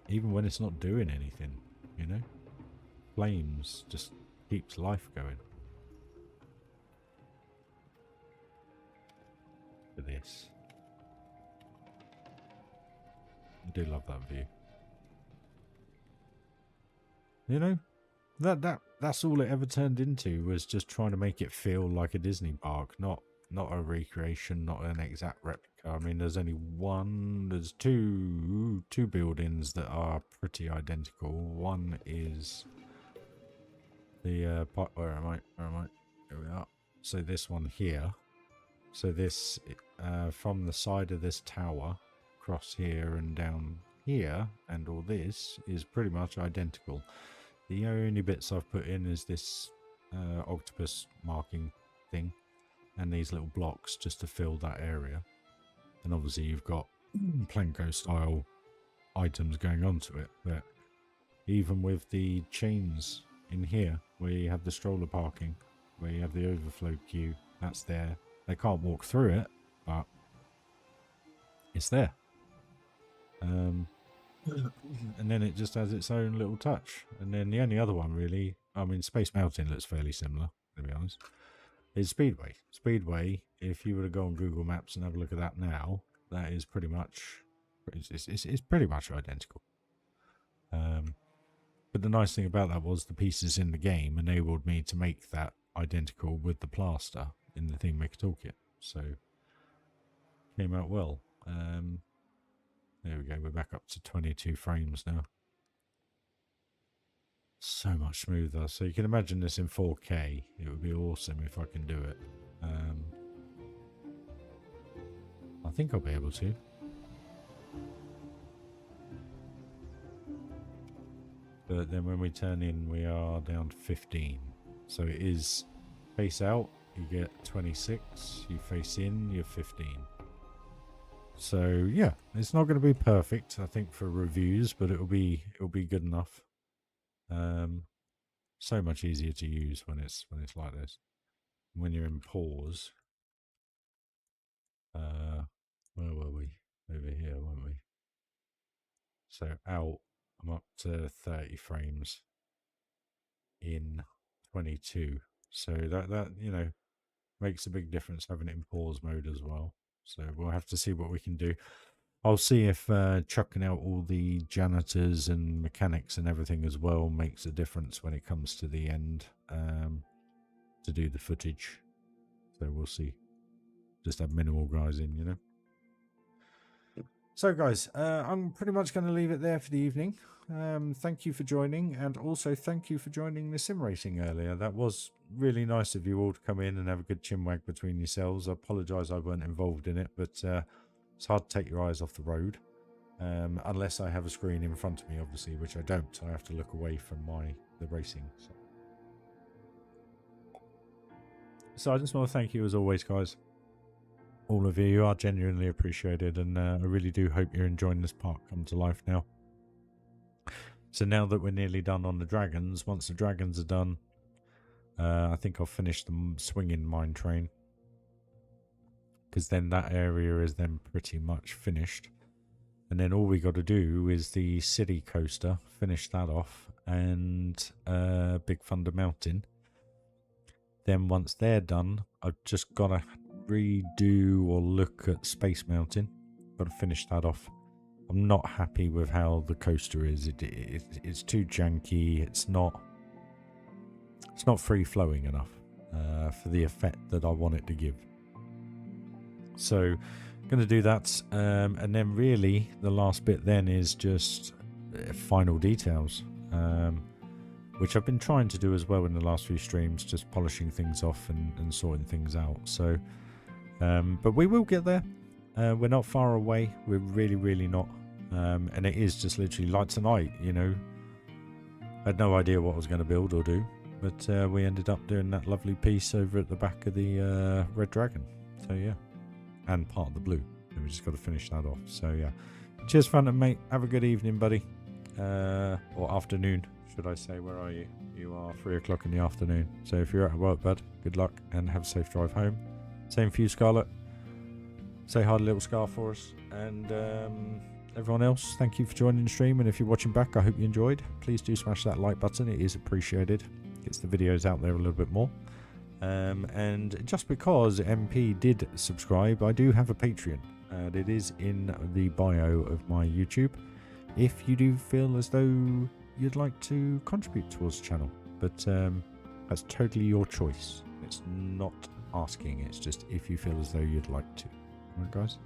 Even when it's not doing anything, you know? Flames just keeps life going. For this. I do love that view. You know, that's all it ever turned into, was just trying to make it feel like a Disney park, not a recreation, not an exact replica. I mean, there's two buildings that are pretty identical. One is the where am I? Here we are. So this one here. So this from the side of this tower across here and down here and all this is pretty much identical. The only bits I've put in is this octopus marking thing and these little blocks just to fill that area. And obviously you've got Planko style items going onto it, but even with the chains in here where you have the stroller parking, where you have the overflow queue, that's there. They can't walk through it, but it's there. And then it just has its own little touch. And then the only other one really, I mean, Space Mountain looks fairly similar, to be honest, is Speedway. Speedway, if you were to go on Google Maps and have a look at that now, that is pretty much, it's pretty much identical. But the nice thing about that was the pieces in the game enabled me to make that identical with the plaster in the Theme Maker Toolkit. So, came out well. There we go, we're back up to 22 frames now. So much smoother. So you can imagine this in 4K. It would be awesome if I can do it. I think I'll be able to. But then when we turn in, we are down to 15. So it is face out, you get 26. You face in, you're 15. So yeah, it's not going to be perfect, I think, for reviews, but it'll be good enough. So much easier to use when it's like this. When you're in pause, where were we? Over here, weren't we? So out, I'm up to 30 frames. In 22. So that you know, makes a big difference having it in pause mode as well. So we'll have to see what we can do. I'll see if chucking out all the janitors and mechanics and everything as well makes a difference when it comes to the end, to do the footage. So we'll see. Just have minimal guys in, you know. So guys, I'm pretty much going to leave it there for the evening. Thank you for joining, and also thank you for joining the sim racing earlier. That was really nice of you all to come in and have a good chinwag between yourselves. I apologise I weren't involved in it, but it's hard to take your eyes off the road. Unless I have a screen in front of me, obviously, which I don't. I have to look away from the racing. So I just want to thank you as always, guys. All of you, you are genuinely appreciated, and I really do hope you're enjoying this park come to life now. So now that we're nearly done on the dragons, once the dragons are done, I think I'll finish the swinging mine train, because then that area is then pretty much finished. And then all we got to do is the city coaster, finish that off, and Big Thunder Mountain. Then once they're done, I've just got to redo or look at Space Mountain. Got to finish that off. I'm not happy with how the coaster is. It's too janky. It's not free flowing enough for the effect that I want it to give. So going to do that, and then really the last bit then is just final details, which I've been trying to do as well in the last few streams, just polishing things off and sorting things out. So but we will get there. We're not far away. We're really not. And it is just literally like tonight, you know. I had no idea what I was going to build or do, but we ended up doing that lovely piece over at the back of the Red Dragon. So yeah, and part of the blue. And we just got to finish that off. So yeah, cheers, Phantom mate. Have a good evening, buddy, or afternoon, should I say? Where are you? You are 3 o'clock in the afternoon. So if you're at work, bud, good luck and have a safe drive home. Same for you, Scarlett. Say hi to little Scar for us, and everyone else, thank you for joining the stream. And if you're watching back, I hope you enjoyed. Please do smash that like button. It is appreciated. Gets the videos out there a little bit more. And just because MP did subscribe, I do have a Patreon, and it is in the bio of my YouTube if you do feel as though you'd like to contribute towards the channel. But that's totally your choice. It's not asking, it's just if you feel as though you'd like to. Alright, guys.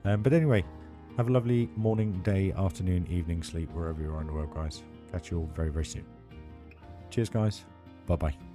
But anyway, have a lovely morning, day, afternoon, evening, sleep, wherever you are in the world, guys. Catch you all very soon. Cheers, guys. Bye-bye.